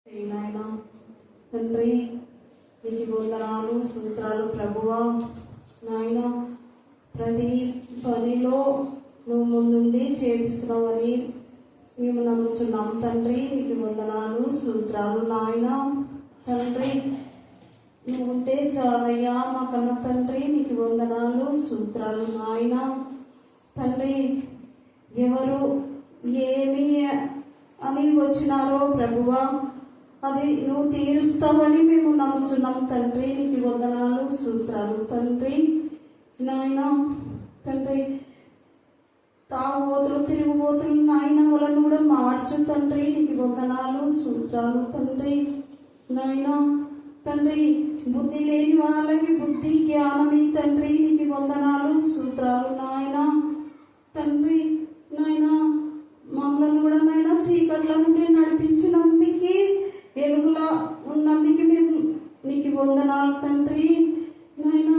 నాయన తండ్రి, నీకు వందనాలు సూత్రాలు ప్రభువా. నాయన ప్రతి పనిలో నువ్వు ముందుండి చేపిస్తున్నావని మేము నమ్ముచున్నాం తండ్రి. నీకు వందనాలు సూత్రాలు నాయన. తండ్రి, నువ్వు ఉంటే చాలయ్యా మా కన్న తండ్రి. నీకు వందనాలు సూత్రాలు నాయన. తండ్రి, ఎవరు ఏమి అని వచ్చినారో ప్రభువా, అది నువ్వు తీరుస్తావని మేము నమ్ముచున్నాం తండ్రి. నీకు వందనాలు సూత్రాలు తండ్రి. నాయన తండ్రి, తాగుబోతులు తిరుగుబోతులు నాయన వాళ్ళను కూడా మార్చు తండ్రి. నీకు వందనాలు సూత్రాలు తండ్రి. నాయన తండ్రి, బుద్ధి లేని వాళ్ళకి బుద్ధి జ్ఞానమే తండ్రి. నీకు వందనాలు సూత్రాలు నాయన. తండ్రి నాయన, మమ్మల్ని కూడా నాయన చీకట్ల నుండి నడిపించినందుకు, వెలుగులా ఉన్నందుకు మేము నీకు వందనాలు తండ్రి. నాయన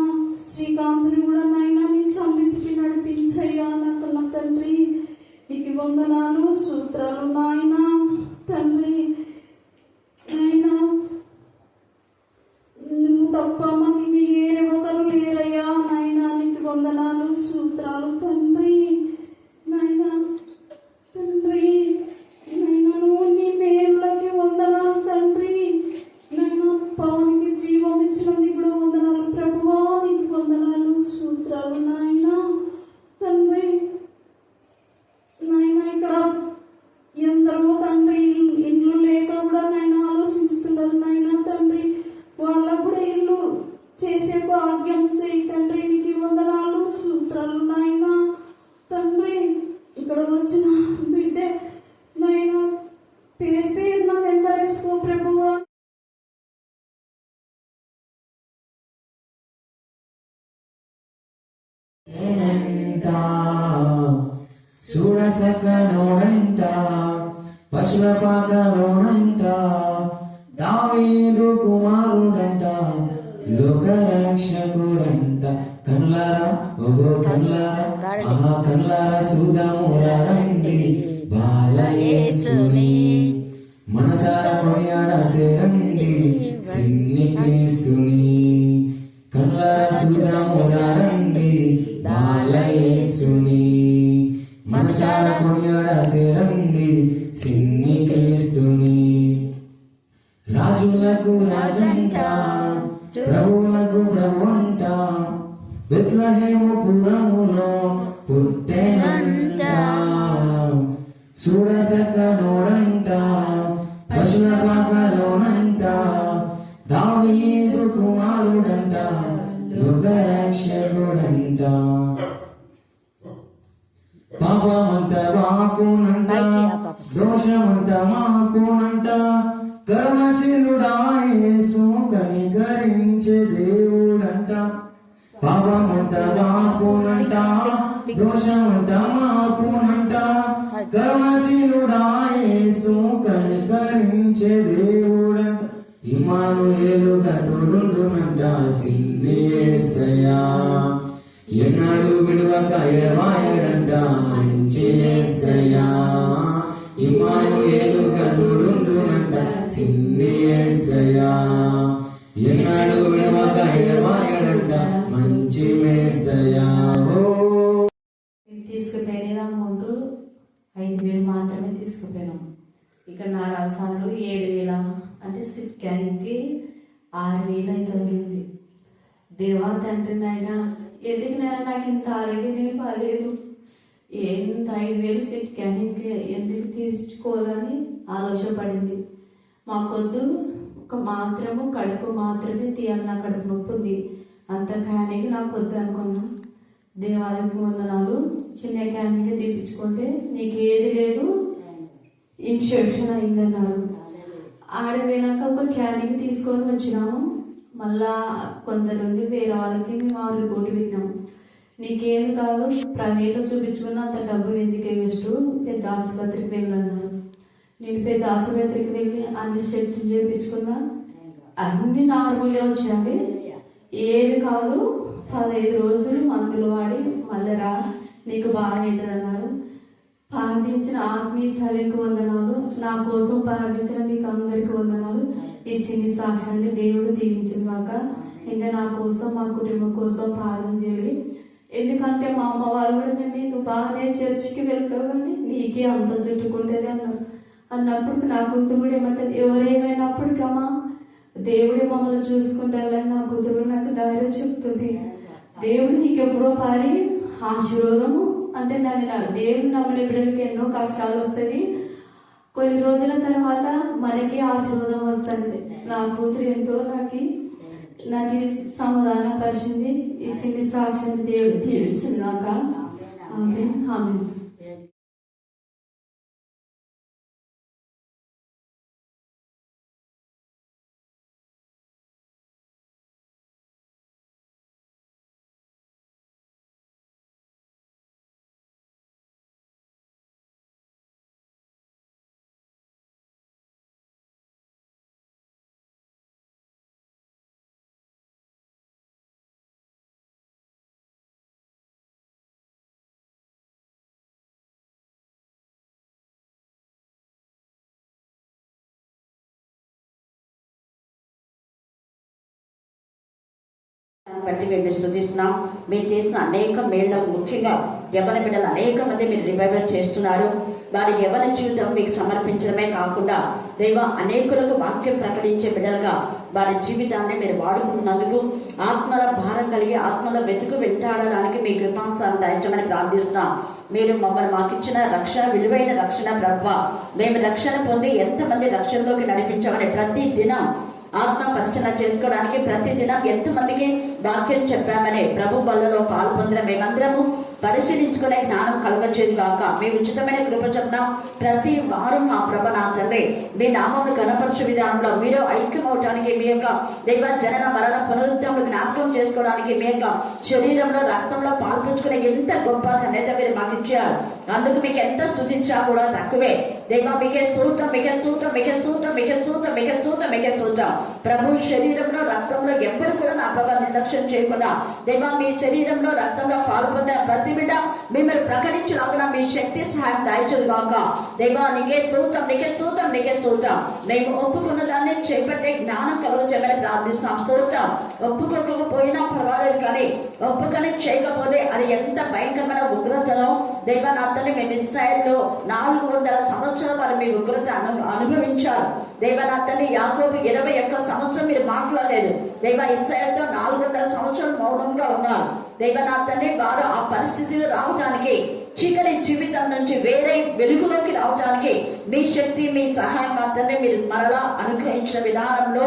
శ్రీకాంత్ని కూడా నాయన నీ సన్నిధికి నడిపించయ్యా నా తండ్రి. నీకు వందనాలు సూత్రాలు నాయన. తండ్రి నాయన, నువ్వు తప్ప మాకు ఏ ఒకరు లేరయ్యా నాయన. నీకు వందనాలు సూత్రాలు తండ్రి. నాయన తండ్రి, నాయన నువ్వు నీ మేలులకి వందనాలు తండ్రి. నాయన పవనికి జీవం ఇచ్చినందుకు కూడా వందనాలు ప్రభువా. నీకు వందనాలు సూత్రాలు నాయన. తండ్రి నాయన, ఇక్కడ ఎందరో తండ్రి ఇండ్లు లేక కూడా నాయన ఆలోచిస్తున్నారు నాయన. తండ్రి, వాళ్ళకు కూడా ఇల్లు చేసే భాగ్యం చేయి తండ్రి. నీకు వందనాలు సూత్రాలు నాయన. తండ్రి, ఇక్కడ వచ్చిన బిడ్డ నాయన పేరు పేరున నెంబరేసుకో ప్రభువా. చూడసకనోడంట, పశుల పాకలోనంట, దావీదు కుమారుడంట, లోకరక్షకుడంట. కనులారా, ఓహో కనులారా, ఆహా కనులారా చూద్దాము రండి బాలయేసుని. మనసారా కొనియాడసేరండి సిన్ని క్రీస్తుని. కనులారా చూద్దాము రండి బాలయేసుని. మనసారా కొనియాడసేరండి సిన్ని క్రీస్తుని. రాజులకు రాజంట, ప్రభువులకు ప్రభుంట, బెత్లెహేము పురములో పుట్టెనంట. చూడసకనోడంట, పశుల పాకలోనంట, దావీదు కుమారుడంట, లోకరక్షకుడంట. పాపమంత వాపునంట, దోషమంత మాపునంట, కరుణశీలుడాయేసు కనికరించే దేవుడంట. పాపమంత వాపునంట, దోషమంత మాపునంట, కరుణశీలుడాయేసు కనికరించే దేవుడంట. ఇమ్మానుయేలుగా తోడుండునంట సిన్ని యేసయ్యా. ఎన్నడూ విడువక ఎడబాయడంట మంచి యేసయ్యా. ఇమ్మానుయేలుగా తోడుండునంట సిన్ని యేసయ్యా. ఎన్నడూ విడువక ఎడబాయడంట మంచి యేసయ్యా. తీసుకుపోయిన అమౌంట్ 5,000 మాత్రమే తీసుకుపోయినాం. ఇక్కడ నా రసాలు 7,000, అంటే సిట్ క్యానింగ్కి 6,000 అయితే తగిలింది. దేవా తండ్రి నాయన, ఎందుకునైనా నాకు ఇంత ఆరోగ్యం ఏం బాగాలేదు, ఎంత 5,000 సిట్ క్యానింగ్కి ఎందుకు తీసుకోవాలని ఆలోచన పడింది. మాకొద్దు, ఒక మాత్రము కడుపు మాత్రమే తీయాలి, నా కడుపు నొప్పి ఉంది, అంత క్యానింగ్ నాకు వద్దు అనుకున్నా. దేవాలయకు వందనాలు. చిన్న క్యానింగ్ తెప్పించుకుంటే నీకు ఏది లేదు, ఇన్ఫెక్షన్ అయిందన్నారు. ఆడపోయినాక ఒక క్యానింగ్ తీసుకొని వచ్చినాము. మళ్ళా కొందరుండి వేరే వాళ్ళకి మేము 6 రిపోర్ట్ పెట్టినాము. నీకేం కాదు, ప్రైవేట్లో చూపించుకున్న అంత డబ్బు ఎందుకే వేస్ట్, పెద్ద ఆసుపత్రికి వెళ్ళన్నారు. నేను పెద్ద ఆసుపత్రికి వెళ్ళి అన్ని సెట్లు చేయించుకున్నా, అన్ని నార్మల్గా వచ్చాయి. ఏది కాదు, 15 రోజులు మందులు వాడి మళ్ళీ నీకు బాగా అవుతుంది అన్నారు. ప్రార్థించిన ఆత్మీయ తల్లికి వందనాలు. నా కోసం ప్రార్థించిన మీకు అందరికి వందనాలు. ఈ సినీ సాక్ష్యాన్ని దేవుడు దీవించుగాక. ఇంకా నా కోసం మా కుటుంబం కోసం ప్రార్థన చేయాలి. ఎందుకంటే మా అమ్మ వాళ్ళు కూడా నువ్వు బాగానే చర్చికి వెళ్తావు కానీ నీకే అంత చుట్టుకుంటుంది అన్నప్పుడు నా కూతురు కూడా ఏమంటది, ఎవరేమైనప్పటికమ్మా దేవుడే మమ్మల్ని చూసుకుంటారని నా కూతురు నాకు ధైర్యం చెప్తుంది. దేవుడు నీకు ఎప్పుడో పారి ఆశీర్వాదము అంటే దేవుడు నమ్మిన బిడ్డలకి ఎన్నో కష్టాలు వస్తాయి, కొన్ని రోజుల తర్వాత మనకి ఆశీర్వాదం వస్తుంది. నా కూతురు ఎంతో నాకు సమాధాన పరిచింది. ఈ సిని సాక్షిని దేవుడు దీవించుగాక. ఆమేన్ ఆమేన్. బట్టి మేము స్తుతిస్తున్నాం. మీరు చేసిన అనేక మేళ్లకు ముఖ్యంగా యవన బిడ్డలు అనేక మంది మీరు రివైవల్ చేస్తున్నారు. వారి యవన జీవితం మీకు సమర్పించడమే కాకుండా దైవ అనేకులకు వాక్యం ప్రకటించే బిడ్డలుగా వారి జీవితాన్ని మీరు వాడుకుంటున్నందుకు ఆత్మల భారం కలిగి ఆత్మల వెతుకు వెంటాడడానికి మీ కృపాంశాన్ని దయచమని ప్రార్థిస్తున్నాం. మీరు మమ్మల్ని మాకిచ్చిన రక్షణ, విలువైన రక్షణ ప్రభ, మేము రక్షణ పొంది ఎంతమంది రక్షణలోకి నడిపించామని ప్రతి దినం ఆత్మ పరిశీలన చేసుకోవడానికి ప్రతిదినం ఎంతమందికి వాక్యం చెప్పామని ప్రభు బలలో పాల్పొందిన మేమందరము పరిశీలించుకునే జ్ఞానం కలగచేది కాక. మీ ఉచితమైన కృప చొప్పున ప్రతి వారం మా ప్రభ నా తండ్రి మీ నామమును గణపరచు విధానంలో మీరు ఐక్యం అవడానికి, మీ యొక్క దైవ జనన మరణ పునరుద్ధరణ జ్ఞాపకం చేసుకోవడానికి, మీ యొక్క శరీరంలో రక్తంలో పాల్పంచుకునే ఎంత గొప్ప ధన్యత మీరు మాకు ఇచ్చారు. అందుకు మీకు ఎంత స్తుతించా కూడా తక్కువే. దైవ మీకే స్తోత్రం, మీకే స్తోత్రం, మీకే స్తోత్రం, మీకే స్తోత్రం, మీకే స్తోత్రం, మీకే స్తోత్రం. ప్రభు శరీరంలో రక్తంలో ఎవ్వరు కూడా నా ప్రభావ నిర్లక్ష్యం చేయకుండా దైవ మీ శరీరంలో రక్తంలో పాల్పొందిన ప్రతి బిడ్డ మిమ్మల్ని ప్రకటించినప్పుడు మీ శక్తి సహాయం దాయిచదు కాక. దైవ నీకే స్తోత్రం, నీకే స్తోత్రం, నీకే స్తోత్రం. మేము ఒప్పుకున్న దాన్ని చేపట్టే జ్ఞానం కలుగజేయమని ప్రార్థిస్తున్నాం. స్తోత్రం. ఒప్పుకోకపోయినా పర్వాలేదు కానీ ఒప్పుకొని చేయకపోతే అది ఎంత భయంకరమైన ఉగ్రతలో దైవ నా తల్లి మేము ఇశ్రాయేలులో 400 సంవత్సరాలు వారు మీ ఉగ్రత అనుభవించారు. దైవ నా తల్లి యాకోబు 21 సంవత్సరం మీరు మాట్లాడలేదు. దైవ ఇశ్రాయేలుతో 400 సంవత్సరాలు మౌనంగా ఉన్నారు. దైవ నా తల్లి వారు ఆ పరిస్థితిలో రావడానికి, చీకటి జీవితం నుంచి వేరే వెలుగులోకి రావడానికి మీ శక్తి, మీ సహాయం మాత్రమే మీరు మరలా అనుగ్రహించిన విధానంలో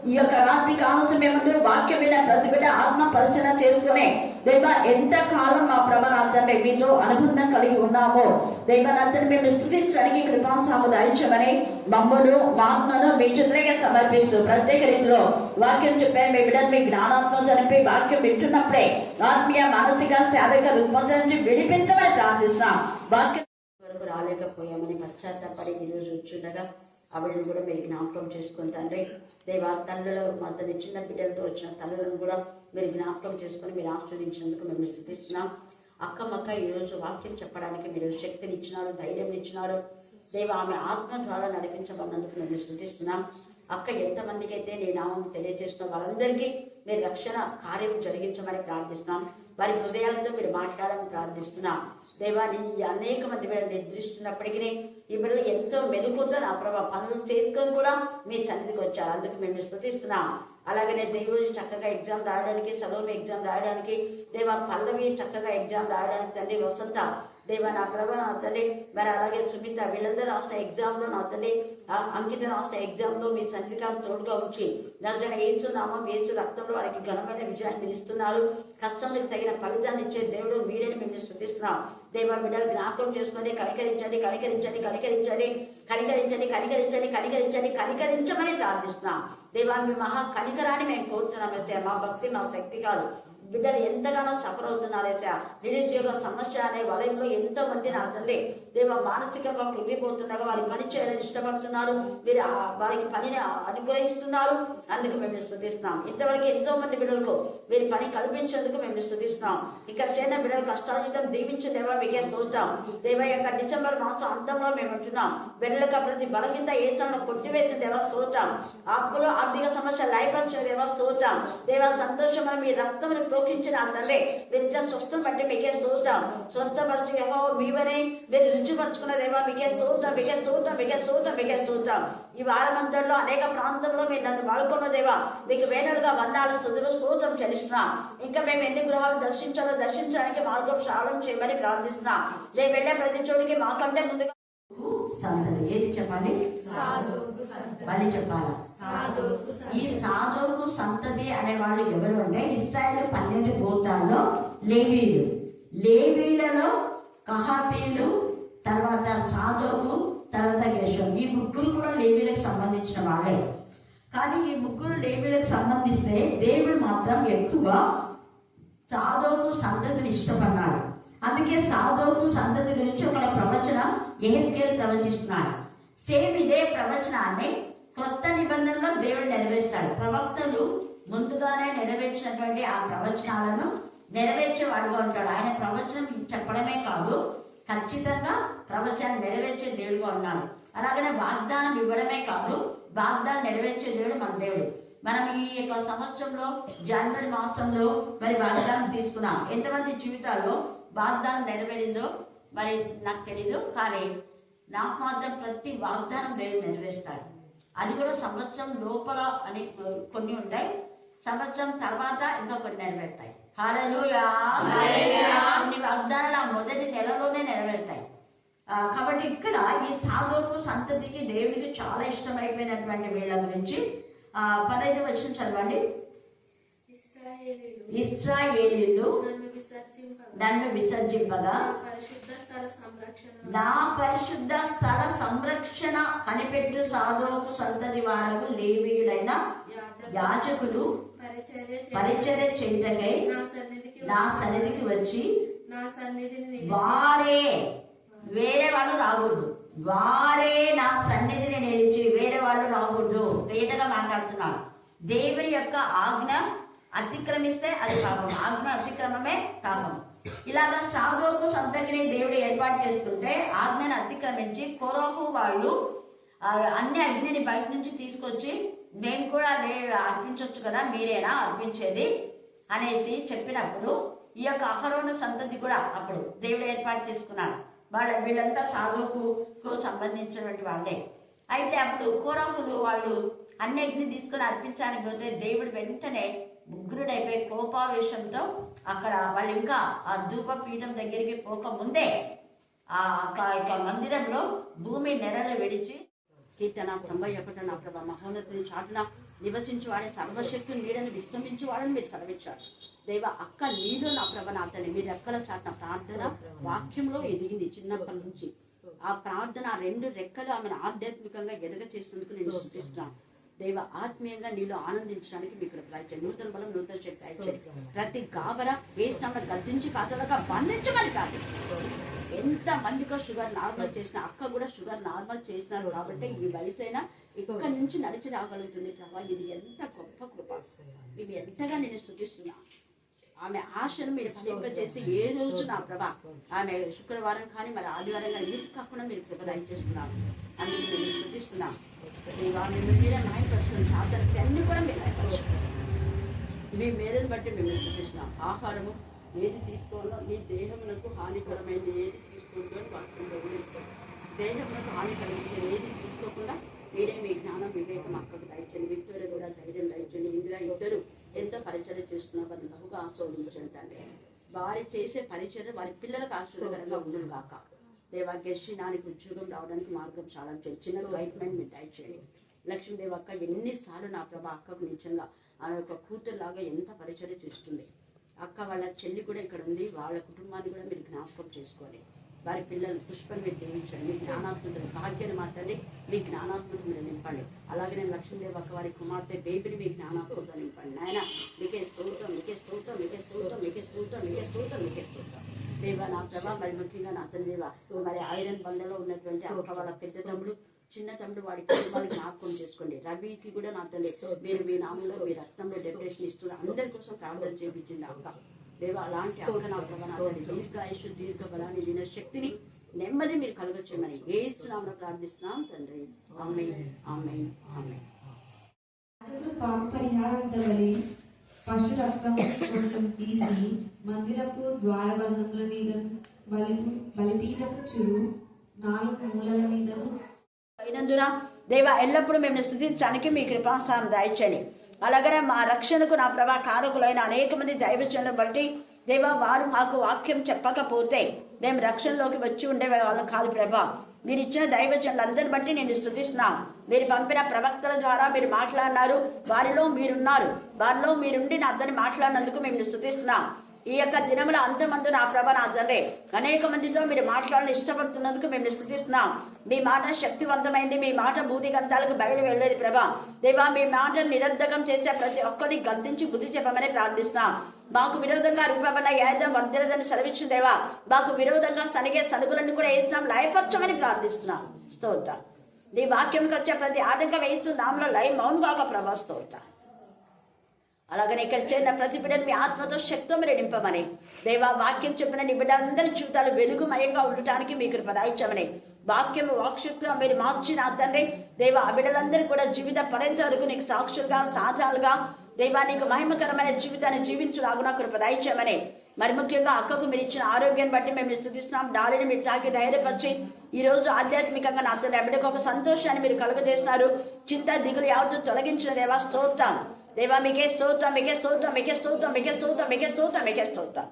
ఈ యొక్క రాత్రి కాలంతో మేము వాక్యమైన ప్రతి బిడ్డ ఆత్మ పరిశీలన చేసుకునే దైవ ఎంత కాలం మా ప్రభానార్థమే మీతో అనుబంధం కలిగి ఉన్నామో దైవనాథని మేము స్థుతించడానికి కృపాంశాము దాయించమని మమ్మను మా ఆత్మను మీ చిత్రంగా సమర్పిస్తూ ప్రత్యేక రీతిలో వాక్యం చెప్పాను. మీ బిడ్డను మీ జ్ఞానాత్మ చనిపోయి వాక్యం వింటున్నప్పుడే ఆత్మీయ మానసిక శారీరక రుగ్మత నుంచి విడిపించమని ప్రార్థిస్తున్నాం. వాక్యం వరకు రాలేకపోయామని పశ్చాత్తాపడి ఈరోజు వచ్చుండగా ఆవిడని కూడా మీరు జ్ఞాపకం చేసుకుని తండ్రి దేవా తల్లులు మా తల్లి చిన్న బిడ్డలతో వచ్చిన తల్లులను కూడా మీరు జ్ఞాపకం చేసుకుని మీరు ఆస్వాదించినందుకు మేము స్థుతిస్తున్నాం. అక్కమక్క ఈరోజు వాక్యం చెప్పడానికి మీరు శక్తిని ఇచ్చినారు, ధైర్యం ఇచ్చినారు. దేవ ఆమె ఆత్మ ద్వారా నడిపించబడినందుకు మేము స్థుతిస్తున్నాం. అక్క ఎంతమందికి అయితే నీ నామం తెలియజేస్తున్నాం వాళ్ళందరికీ మీరు రక్షణ కార్యం జరిగించమని ప్రార్థిస్తున్నాం. వారి హృదయాలతో మీరు మాట్లాడాలని ప్రార్థిస్తున్నాం. దేవాన్ని అనేక మంది మీరు నిద్రిస్తున్నప్పటికీ ఈ బిడ్డలు ఎంతో మెలుగుతో నా ప్రభావ పనులు చేసుకొని కూడా మీ సన్నిధికి వచ్చారు. అందుకు మేము స్తుతిస్తున్నాం. అలాగనే దేవుడు చక్కగా ఎగ్జామ్ రాయడానికి, సలోమి ఎగ్జామ్ రాయడానికి, దేవా పల్లవి చక్కగా ఎగ్జామ్ రాయడానికి తండ్రి, వసంత దేవా నా ప్రభా నా తల్లి, మరి అలాగే సుమిత వీళ్ళందరూ రాసిన ఎగ్జామ్లో నా తల్లి, అంకిత రాసిన ఎగ్జామ్లో మీ సన్నిధికాలు తోడుగా ఉంచి నజరైన యేసు నామం యేసు రక్తంలో వారికి ఘనమైన విజయాన్ని ఇస్తున్నారు. కష్టానికి తగిన ఫలితాన్ని ఇచ్చే దేవుడు మీరేని మేము స్తుతిస్తున్నాం. దేవ బిడ్డలు జ్ఞాపకం చేసుకొని కనికరించండి, కనికరించండి, కనికరించండి, కనికరించండి, కనికరించండి, కనికరించండి, కనికరించమని ప్రార్థిస్తున్నాం. దేవా మీ మహా కనికరాన్ని మేము కోరుతున్నాం. మా భక్తి మా శక్తి కాదు, బిడ్డలు ఎంతగానో సఫర్ అవుతున్నారేసా. నిరుద్యోగ సమస్య అనే వలయంలో ఎంతో మంది నా తండ్రి దేవ మానసికంగా కృంగిపోతున్నారు. వారి పని చేయాలని ఇష్టపడుతున్నారు, మీరు వారికి పనిని అనుగ్రహిస్తున్నారు. అందుకు మేము స్తుతిస్తున్నాం. ఇంతవరకు ఎంతో మంది బిడ్డలకు మీరు పని కల్పించేందుకు మేము స్తుతిస్తున్నాం. ఇక్కడ చేరిన బిడ్డలు కష్టార్జితం దీవించిన దేవా మీకే స్తోత్రం. దేవ యొక్క డిసెంబర్ మాసం అంతంలో మేము ఉంటున్నాం. బిడ్డలకు ప్రతి బలహీనత ఏతంలో కొట్టివేసిన దేవ స్తోత్రం. అప్పులు ఆర్థిక సమస్య లయపరిచిన దేవ స్తోత్రం. దేవ సంతోషమైన మీ రక్తమును ప్రోక్షించిన తండ్రి మీరు ఇచ్చే స్వస్థం బట్టి మీకే స్తోత్రం. స్వస్థపరచు యెహోవా మీవనే మీరు రుచిపరుచుకున్న దేవా మీకే స్తోత్రం, మీకే స్తోత్రం, మీకే స్తోత్రం, మీకే స్తోత్రం. ఈ వారమంతట్లో అనేక ప్రాంతంలో మీరు నన్ను వాడుకున్న దేవా మీకు వేణులుగా వందాలు స్తుతులు స్తోత్రం చెల్లిస్తున్నాం. ఇంకా మేము ఎన్ని గృహాలు దర్శించాలో దర్శించడానికి మార్గం సరళం చేయమని ప్రార్థిస్తున్నాం. నేను వెళ్ళే ప్రతి చోటికి మాకంటే ముందుగా సంతతి ఏది చెప్పాలి, మళ్ళీ చెప్పాలా? ఈ సాదోకు సంతతి అనే వాళ్ళు ఎవరు అంటే ఇశ్రాయేలు 12 గోత్రాల్లో లేవీలు. లేవీలలో కహాతీలు, తర్వాత సాదోకు, తర్వాత గెర్షోను. ఈ ముగ్గురు కూడా లేవీలకు సంబంధించిన వాళ్ళే. కానీ ఈ ముగ్గురు లేవీలకు సంబంధిస్తే దేవుడు మాత్రం ఎక్కువగా సాదోకు సంతతిని ఇష్టపడ్డాడు. అందుకే సాదోకు సంతతి గురించి ఒక ప్రవచనం యెహెజ్కేలు ప్రవచిస్తున్నాడు. సేమ్ ఇదే ప్రవచనాన్ని కొత్త నిబంధనలో దేవుడు నెరవేర్చాడు. ప్రవక్తలు ముందుగానే నెరవేర్చినటువంటి ఆ ప్రవచనాలను నెరవేర్చేవాడుగా ఉంటాడు. ఆయన ప్రవచనం చెప్పడమే కాదు, ఖచ్చితంగా ప్రవచనాన్ని నెరవేర్చే దేవుడుగా ఉన్నాడు. అలాగనే వాగ్దానం ఇవ్వడమే కాదు, వాగ్దానం నెరవేర్చే దేవుడు మన దేవుడు. మనం ఈ యొక్క సంవత్సరంలో జనవరి మాసంలో మరి వాగ్దానం తీసుకున్నాం. ఎంతమంది జీవితాల్లో వాగ్దానం నెరవేరిందో మరి నాకు తెలీదు, కానీ నాకు మాత్రం ప్రతి వాగ్దానం దేవుడు నెరవేరుస్తాడు. అది కూడా సంవత్సరం లోపల అని కొన్ని ఉంటాయి, సంవత్సరం తర్వాత ఇంకా కొన్ని నెరవేరుతాయి. హల్లెలూయా. కొన్ని వాగ్దానాలు ఆ మొదటి నెలలోనే నెరవేరుతాయి. కాబట్టి ఇక్కడ ఈ సాదోకు సంతతికి దేవుడికి చాలా ఇష్టమైపోయినటువంటి వీళ్ళ గురించి 15వ వచనం చదవండి. ఇశ్రాయేలీయులు నన్ను విసర్జింపగా నా పరిశుద్ధ స్థల సంరక్షణ కనిపెట్టు సాదోకు సంతతి వారకు లేవీయులైన యాజకులు పరిచర్య చేయుటకై నా సన్నిధికి వచ్చి వారే, వేరే వాళ్ళు రాకూడదు, వారే నా సన్నిధిని నిలిచి వేరే వాళ్ళు రాకూడదు. తేటగా మాట్లాడుతున్నాడు. దేవుని యొక్క ఆజ్ఞ అతిక్రమిస్తే అది పాపం, ఆజ్ఞ అతిక్రమమే పాపం. ఇలాగా సాదోకు సంతతిని దేవుడు ఏర్పాటు చేసుకుంటే ఆజ్ఞను అతిక్రమించి కొరహు వాళ్ళు అన్ని అగ్నిని బయట నుంచి తీసుకొచ్చి మేము కూడా అర్పించవచ్చు కదా, మీరేనా అర్పించేది అనేసి చెప్పినప్పుడు ఈ యొక్క అహరోను సంతతి కూడా అప్పుడు దేవుడు ఏర్పాటు చేసుకున్నాడు. వీళ్ళంతా సాదోకు సంబంధించినటువంటి వాళ్ళే. అయితే అప్పుడు కోరహులు వాళ్ళు అన్ని అగ్ని తీసుకుని అర్పించడానికి పోతే దేవుడు వెంటనే ఉగ్రుడైపోయి కోపావేశంతో అక్కడ వాళ్ళు ఇంకా ఆ ధూప పీఠం దగ్గరికి పోక ముందే ఆ మందిరంలో భూమి నెరలు విడిచి కీర్తన 91 నా ప్రభా మహోన్నతుని చాటున నివసించువాడే సర్వశక్తుని నీడని విశ్రమించువాడని మీరు సెలవిచ్చారు. దేవ అక్క నీలో నా ప్రభ నా తల్లి మీరు రెక్కల చాటున ప్రార్థన వాక్యంలో ఎదిగింది చిన్నప్పటి నుంచి. ఆ ప్రార్థన 2 రెక్కలు ఆమెను ఆధ్యాత్మికంగా ఎదగ చేసినందుకు నేను స్తుతిస్తున్నాను. దేవ ఆత్మీయంగా నీలో ఆనందించడానికి మీకు ప్రయత్నం, నూతన బలం నూతన శక్తి ప్రయత్నం, ప్రతి గాబర వేసినప్పుడు గద్దించి పాతలుగా బంధించమని కాదు. ఎంత మందికో షుగర్ నార్మల్ చేసిన అక్క కూడా షుగర్ నార్మల్ చేసినారు కాబట్టి ఈ వయసైనా ఇక్కడ నుంచి నడిచి రాగలుగుతుంది. ప్రభా ఇది ఎంత గొప్ప కృప, ఇది ఎంతగా నేను స్తుతిస్తున్నా. ఆమె ఆశను మీరు ఫలింపజేసి ఏ రోజు నా ప్రభా ఆమె శుక్రవారం కానీ మరి ఆదివారం కానీ మిస్ కాకుండా మీరు కృప దయచేస్తున్నారు. అందుకు నేను స్తుతిస్తున్నాం. మీరే నాయకత్వం సాధనకి అన్ని కూడా మీరు నాయకత్వం మీ మేరను బట్టి మేము స్తుతిస్తున్నాం. ఆహారము ఏది తీసుకోవాలో మీ దేహమునకు హానికరమైనది ఏది తీసుకోండి అని వాక్యంలో దేహమునకు హాని కలిగించే ఏది తీసుకోకుండా మీరే మీ జ్ఞానం వివేకం అక్కడికి దయచండి. విక్టోరియా కూడా ధైర్యం దయచండి. ఇందులో ఇద్దరు ఎంతో పరిచర్య చేస్తున్న వారిని బహుగా ఆస్వాదించండి తండ్రి. వారి చేసే పరిచర్య వారి పిల్లలకు ఆశ్చర్యకరంగా ఉండును గాక. దేవా గెర్షినానికి ఉద్యోగం రావడానికి మార్గం చాలా చిన్న ట్రైట్మెంట్ మీరు దయచేయండి. లక్ష్మీదేవి అక్క ఎన్నిసార్లు నా ప్రభా అక్కకు నిజంగా ఆమె యొక్క కూతురులాగా ఎంత పరిచర్య చేస్తుంది. అక్క వాళ్ళ చెల్లి కూడా ఇక్కడ ఉంది, వాళ్ళ కుటుంబాన్ని కూడా మీరు జ్ఞాపకం చేసుకోండి. వారి పిల్లలు పుష్పం మీరు దీవించండి. మీ జ్ఞానాత్మతలు భాగ్యాన్ని మా తండ్రి మీ జ్ఞానాత్మత మీరు నింపండి. అలాగే నేను లక్ష్మీదేవి అక్క వారి కుమార్తె బేబీని మీ జ్ఞానాత్మత నింపండి. నాయన మీకే స్తోత్రం, మీకే స్తోత్రం, మీకే స్తోత్రం, మీకే స్తోత్రం, మీకే స్తోత్రం, మీకే స్తోత్రం. దేవా నా ప్రభా, మరి ముఖ్యంగా నా తండ్రి దేవా, మరి ఐరన్ బండలో ఉన్నటువంటి అక్క వాళ్ళ పెద్ద తమ్ముడు చిన్న తమ్ముడు వాడికి జ్ఞాపకం చేసుకోండి. రవికి కూడా నా తల్లి మీరు మీ నామంలో మీ రక్తంలో డెకరేషన్ ఇస్తున్నారు. అందరి కోసం ప్రార్థన చేయించింది అక్క. దేవా అలాంటి అక్క నా ప్రభా, దీర్ఘాయుష్ దీర్ఘ బలాన్ని దీని శక్తిని నెమ్మది మీరు కలుగొచ్చేయమని ఏసునామమున ప్రార్థిస్తున్నాం తండ్రి. ఆమేన్, ఆమేన్, ఆమేన్. పాప పరిహారార్థ వలె పశు రక్తం కొంచెం తీసి మందిరపు ద్వారబంధముల మీద బలిపీఠపు చురు 4 మూలల మీద అయినందున దేవా ఎల్లప్పుడూ మేము స్తుతించడానికి మీ కృపాసారం దయచేయండి. అలాగనే మా రక్షణకు నా ప్రభా కారకులైన అనేక మంది దైవజనులను బట్టి దేవా వారు మాకు వాక్యం చెప్పకపోతే మేము రక్షణలోకి వచ్చి ఉండే వాళ్ళం కాదు ప్రభా. మీరు ఇచ్చిన దైవజనులందరిని బట్టి నేను స్తుతిస్తున్నాం. మీరు పంపిన ప్రవక్తల ద్వారా మీరు మాట్లాడినారు, వారిలో మీరున్నారు, వారిలో మీరుండి నా అందరిని మాట్లాడినందుకు మేము స్తుతిస్తున్నాం. ఈ యొక్క దినముల అంతమందు నా ప్రభ నా తండ్రి అనేక మందితో మీరు మాట్లాడాలని ఇష్టపడుతున్నందుకు మేము స్తుతిస్తున్నాం. మీ మాట శక్తివంతమైంది, మీ మాట భూతి గంధాలకు బయలు వెళ్ళేది ప్రభా. దేవా మీ మాట నిరర్ధకం చేసే ప్రతి ఒక్కరిని గద్దించి బుద్ధి చెప్పమని ప్రార్థిస్తున్నాం. మాకు విరోధంగా రూపబడిన ఏదం వందరదని సెలవిచ్చిన దేవా, మాకు విరోధంగా సనిగే సనుగులను కూడా వేస్తున్నాం, లయపరచమని ప్రార్థిస్తున్నాం. స్తోత్రం. నీ వాక్యంకి వచ్చే ప్రతి ఆటంకం వేస్తున్నాంలో లయ మౌనంగా ప్రభా. స్తోత్రం. అలాగనే ఇక్కడ చేరిన ప్రతి బిడ్డను మీ ఆత్మతో శక్తితో మీరు నింపమని దేవా, వాక్యం చెప్పిన నీ బిడ్డలందరి జీవితాలు వెలుగుమయంగా ఉండటానికి మీ కృప దయచేయమని వాక్యం వాక్శక్తిగా మీరు మార్చిన తండ్రి దేవా, ఆ బిడ్డలందరూ కూడా జీవిత పర్యంత వరకు నీకు సాక్షులుగా సాధాలుగా దేవా నీకు మహిమకరమైన జీవితాన్ని జీవించులాగునా కృప దయచేయమని మరి ముఖ్యంగా అక్కకు మీరు ఇచ్చిన ఆరోగ్యాన్ని బట్టి మేము స్తుతిస్తున్నాం. డాలిని మీరు తాకి ధైర్యపరిచి ఈ రోజు ఆధ్యాత్మికంగా నా తండ్రి బిడ్డకు ఒక సంతోషాన్ని మీరు కలుగజేస్తున్నారు. చింత దిగులు యావత్తు తొలగించిన దేవా స్తోత్రం. దేవా మీకే స్తోత్రం, మీకే స్తోత్రం, మీకే స్తోత్రం, మీకే స్తోత్రం, మీకే స్తోత్రం, మీకే స్తోత్రం.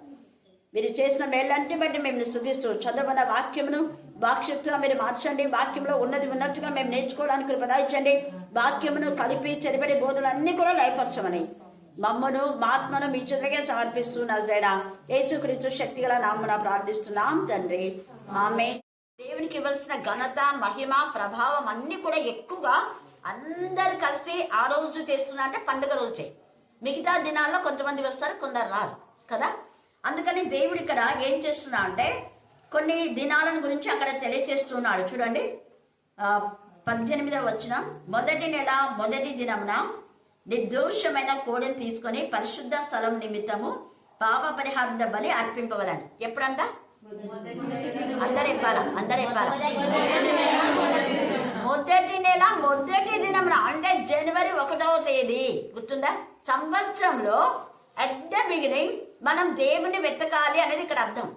మీరు చేసిన మేళ్ళంటి బట్టి మేము స్తుతిస్తూ చదవన వాక్యమును వాక్శక్తిగా మీరు మార్చండి. వాక్యంలో ఉన్నది ఉన్నట్టుగా మేము నేర్చుకోవడానికి ప్రదాయించండి. వాక్యమును కలిపి చెరిబడి బోధలన్నీ కూడా లయపరచమని మమ్మను ఆత్మను మీ చేతులకే సమర్పిస్తున్నారు. జైనా యేసుక్రీస్తు శక్తిగల నామమున ప్రార్థిస్తున్నాం తండ్రి. ఆమేన్. దేవునికి ఇవ్వాల్సిన ఘనత మహిమ ప్రభావం అన్ని కూడా ఎక్కువగా అందరు కలిసి ఆ రోజు చేస్తున్నా అంటే పండుగ రోజు చేయి. మిగతా దినాల్లో కొంతమంది వస్తారు, కొందరు రారు కదా. అందుకని దేవుడు ఇక్కడ ఏం చేస్తున్నా అంటే కొన్ని దినాలను గురించి అక్కడ తెలియచేస్తున్నాడు. చూడండి 18వ వచనం, మొదటి నెల మొదటి దినమున నిర్దోషమైన కోడెను తీసుకొని పరిశుద్ధ స్థలం నిమిత్తము పాప పరిహార బలి అర్పింపవలని. ఎప్పుడంట? అందరు చెప్పాలా? మొదటి నెల మొదటి దినం అంటే జనవరి 1వ తేదీ. గుర్తుందా? సంవత్సరంలో అట్ ద బిగినింగ్ మనం దేవుని వెతకాలి అనేది ఇక్కడ అర్థం.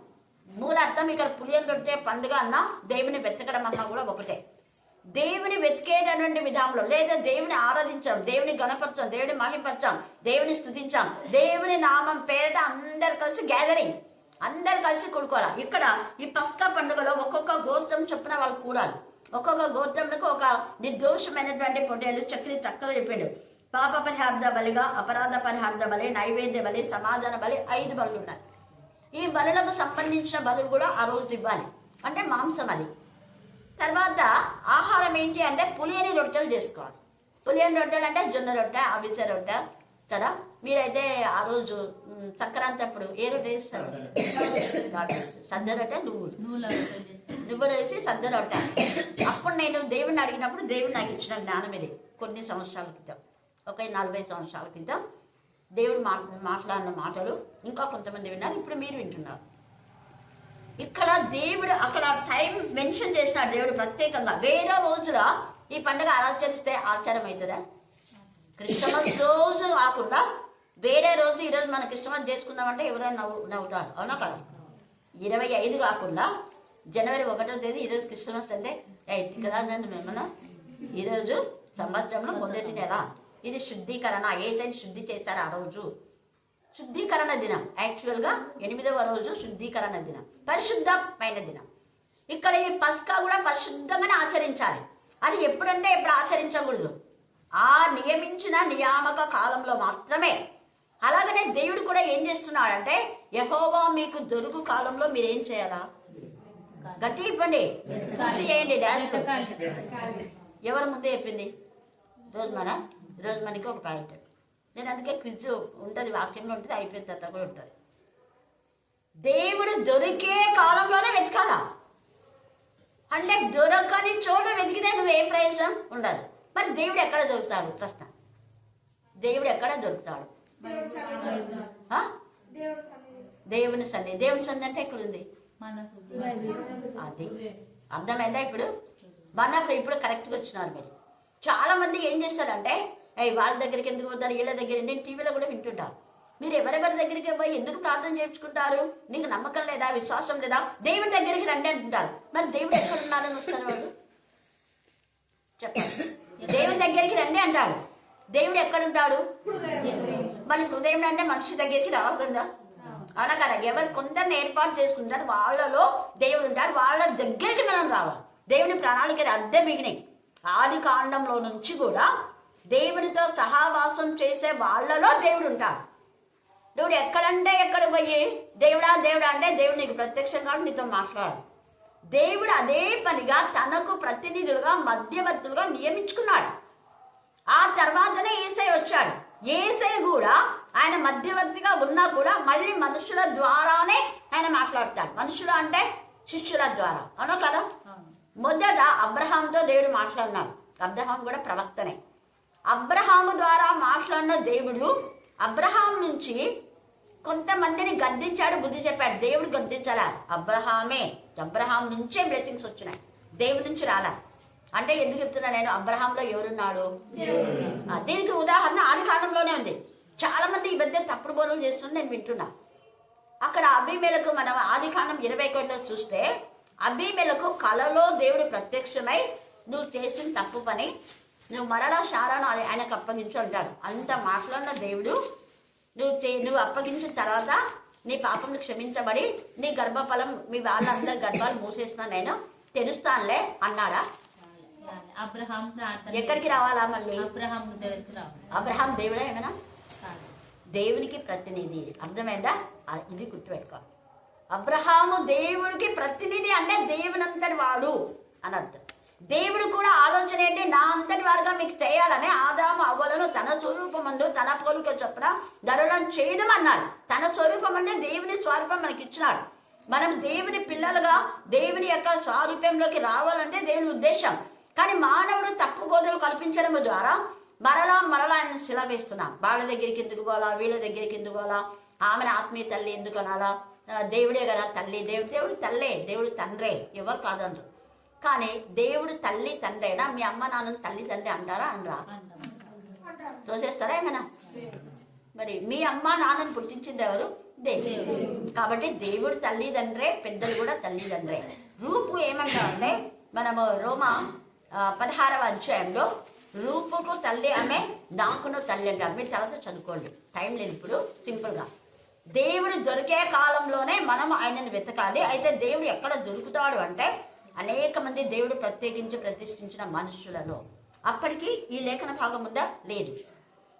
మూల అర్థం ఇక్కడ పులియం పెట్టే పండుగ అన్నా దేవుని వెతకడం అన్నా కూడా ఒకటే. దేవుని వెతికేటటువంటి విధానంలో లేదా దేవుని ఆరాధించడం, దేవుని గణపరచం, దేవుని మహింపరచం, దేవుని స్తుతించాం, దేవుని నామం పేరిట అందరు కలిసి గ్యాదరింగ్, అందరు కలిసి కూడుకోవాలి. ఇక్కడ ఈ పస్కా పండుగలో ఒక్కొక్క గోత్రం చొప్పున వాళ్ళు కూడాలి. ఒక్కొక్క గోత్రంలో ఒక నిర్దోషమైనటువంటి పొట్టేలు చక్కగా చెప్పాడు. పాప పరిహార్థ బలిగా, అపరాధ పరిహార్థ బలి, నైవేద్య బలి, సమాధాన బలి 5 బలులు ఉన్నాయి. ఈ బలులకు సంబంధించిన బలులు కూడా ఆ రోజు ఇవ్వాలి, అంటే మాంసం అది. తర్వాత ఆహారం ఏంటి అంటే పులియని రొట్టెలు చేసుకోవాలి. పులియని రొట్టెలు అంటే జొన్న రొట్టె, అవిసె రొట్టె కదా. మీరైతే ఆ రోజు సంక్రాంతి అప్పుడు ఏ రొట్టె వేస్తారు? సద్ద రొట్టె, నువ్వులు వేసి సద్ద రొట్టె. అప్పుడు నేను దేవుణ్ణి అడిగినప్పుడు దేవుడు నాకు ఇచ్చిన జ్ఞానం ఇది. కొన్ని సంవత్సరాల క్రితం, ఒక 40 సంవత్సరాల క్రితం దేవుడు మాట్లాడిన మాటలు ఇంకా కొంతమంది విన్నారు, ఇప్పుడు మీరు వింటున్నారు. ఇక్కడ దేవుడు అక్కడ టైం మెన్షన్ చేసినాడు దేవుడు ప్రత్యేకంగా. వేరే రోజున ఈ పండుగ ఆచరిస్తే ఆచారం అవుతుందా? క్రిస్టమస్ రోజు కాకుండా వేరే రోజు ఈరోజు మనం క్రిస్టమస్ చేసుకుందామంటే ఎవరైనా నవ్వుతారు, అవునా కదా? 25 కాకుండా జనవరి 1వ తేదీ ఈరోజు క్రిస్టమస్ అంటే కదా మేమన్నా ఈరోజు సంవత్సరంలో మొదటి నెల. ఇది శుద్ధీకరణ, ఏసైని శుద్ధి చేశారు ఆ రోజు. శుద్ధీకరణ దినం. యాక్చువల్గా 8వ రోజు శుద్ధీకరణ దినం, పరిశుద్ధమైన దినం. ఇక్కడ ఈ పస్కా కూడా పరిశుద్ధంగానే ఆచరించాలి. అది ఎప్పుడంటే ఎప్పుడు ఆచరించకూడదు, ఆ నియమించిన నియామక కాలంలో మాత్రమే. అలాగనే దేవుడు కూడా ఏం చేస్తున్నాడంటే యెహోవా మీకు దొరుకు కాలంలో మీరేం చేయాలా? గట్టి ఇవ్వండి, గుర్తు చేయండి. డాన్స్ ఎవరు ముందే చెప్పింది? రోజు మనకి ఒక పాయింట్. నేను అందుకే క్విజ్ ఉంటుంది, వాక్యంలో ఉంటుంది, అయిపోయిన తర్వాత కూడా ఉంటుంది. దేవుడు దొరికే కాలంలోనే వెతకాల. అంటే దొరకని చోట వెతికితే నువ్వేం ప్రయోజనం ఉండదు. మరి దేవుడు ఎక్కడ దొరుకుతాడు? ప్రశ్న. దేవుడు ఎక్కడ దొరుకుతాడు? దేవుని సన్ని. దేవుని సన్ని అంటే ఎక్కడుంది? అది అర్థమైందా? ఇప్పుడు ఇప్పుడు కరెక్ట్గా వచ్చినారు మీరు. చాలా మంది ఏం చేస్తారంటే వాళ్ళ దగ్గరికి ఎందుకు పోతారు, వీళ్ళ దగ్గర. నేను టీవీలో కూడా వింటుంటాను, మీరు ఎవరెవరి దగ్గరికి పోయి ఎందుకు ప్రార్థన చేయించుకుంటారు? నీకు నమ్మకం లేదా, విశ్వాసం లేదా? దేవుడి దగ్గరికి రండి అంటుంటారు. మరి దేవుడు ఎక్కడ ఉన్నారని వస్తారు వాళ్ళు? చెప్పండి. దేవుడి దగ్గరికి రండి అంటాడు. దేవుడు ఎక్కడుంటాడు? మరి హృదయం అంటే మనిషి దగ్గరికి రావద్దా? అవునా కదా? ఎవరు కొందరిని ఏర్పాటు చేసుకుంటారు, వాళ్ళలో దేవుడు ఉంటాడు. వాళ్ళ దగ్గరికి మనం రావాలి. దేవుని ప్రణాళిక అద్దె మిగిలినాయి. ఆది కాండంలో నుంచి కూడా దేవునితో సహవాసం చేసే వాళ్ళలో దేవుడు ఉంటాడు. దేవుడు ఎక్కడంటే ఎక్కడ పోయి దేవుడా దేవుడా అంటే దేవుడు నీకు ప్రత్యక్షంగా నీతో మాట్లాడాలి. దేవుడు అదే పనిగా తనకు ప్రతినిధులుగా మధ్యవర్తులుగా నియమించుకున్నాడు. ఆ తర్వాతనే యేసయ్య వచ్చాడు. యేసయ్య కూడా ఆయన మధ్యవర్తిగా ఉన్నా కూడా మళ్ళీ మనుషుల ద్వారానే ఆయన మాట్లాడతాడు. మనుషులు అంటే శిష్యుల ద్వారా, అవునా కదా? మొదట అబ్రహాంతో దేవుడు మాట్లాడినాడు. అబ్రహాం కూడా ప్రవక్తనే. అబ్రహాము ద్వారా మాట్లాడిన దేవుడు అబ్రహాం నుంచి కొంతమందిని గద్దించాడు, బుద్ధి చెప్పాడు. దేవుడు గద్దించాలా? అబ్రహాం నుంచే బ్లెస్సింగ్స్ వచ్చినాయి, దేవుడి నుంచి రాలా. అంటే ఎందుకు చెప్తున్నా నేను? అబ్రహాంలో ఎవరున్నాడు? దీనికి ఉదాహరణ ఆది కాలంలోనే ఉంది. చాలా మంది ఈ మధ్య తప్పుడు బోధలు చేస్తున్నా నేను వింటున్నా. అక్కడ అబీమెలకు మనం ఆది కాండం 21లో చూస్తే, అబీమెలకు కలలో దేవుడు ప్రత్యక్షమై నువ్వు చేసిన తప్పు పని నువ్వు మరలా శారాను ఆయనకు అప్పగించు అంటాడు. అంత మాట్లాడిన దేవుడు నువ్వు అప్పగించిన తర్వాత నీ పాపం క్షమించబడి నీ గర్భఫలం మీ వాళ్ళందరి గర్భాలు మూసేస్తున్నా నేను తెలుస్తానులే అన్నాడా? అబ్రహాం ఎక్కడికి రావాలా? మళ్ళీ అబ్రహాం దేవుడే ఏమైనా? దేవునికి ప్రతినిధి. అర్థమైందా? ఇది గుర్తుపెట్టుకో. అబ్రహాము దేవుడికి ప్రతినిధి అంటే దేవునంతటి వాడు అని అర్థం. దేవుడు కూడా ఆలోచన ఏంటి? నా అంతటి వారుగా మీకు చేయాలని ఆదాము అవ్వలను తన స్వరూపమందు తన పోలిక చొప్పున ధరలను చేయదమన్నారు. తన స్వరూపం అంటే దేవుని స్వరూపం మనకి ఇచ్చినాడు. మనం దేవుని పిల్లలుగా దేవుని యొక్క స్వారూప్యంలోకి రావాలంటే దేవుని ఉద్దేశం. కానీ మానవుడు తప్పు బోధలు కల్పించడం ద్వారా మరలా ఆయన శిల వేస్తున్నాం. వాళ్ళ దగ్గరికి ఎందుకు పోవాలా, వీళ్ళ దగ్గరికి ఎందుకు పోవాలా, ఆమెను ఆత్మీయ తల్లి ఎందుకు అనాలా? దేవుడే కదా తల్లి. దేవుడు తల్లే, దేవుడు తండ్రే, ఎవరు కాదంటారు. కానీ దేవుడు తల్లి తండ్రైనా మీ అమ్మ నాన్న తల్లి తండ్రి అంటారా? అనరా? తోసేస్తారా ఏమైనా? మరి మీ అమ్మ నాన్నని పుట్టించింది ఎవరు? దేవుడు. కాబట్టి దేవుడు తల్లిదండ్రే, పెద్దలు కూడా తల్లిదండ్రే. రూపు ఏమంటారంటే మనము రోమా 16వ అధ్యాయంలో రూపుకు తల్లి ఆమె, నాకును తల్లి అంటారు. మీరు తర్వాత చదువుకోండి, టైం లేదు ఇప్పుడు. సింపుల్గా దేవుడు దొరికే కాలంలోనే మనం ఆయనను వెతకాలి. అయితే దేవుడు ఎక్కడ దొరుకుతాడు అంటే అనేక మంది దేవుడు ప్రత్యేకించి ప్రతిష్ఠించిన మనుషులలో. అప్పటికి ఈ లేఖన భాగం ఉందా? లేదు.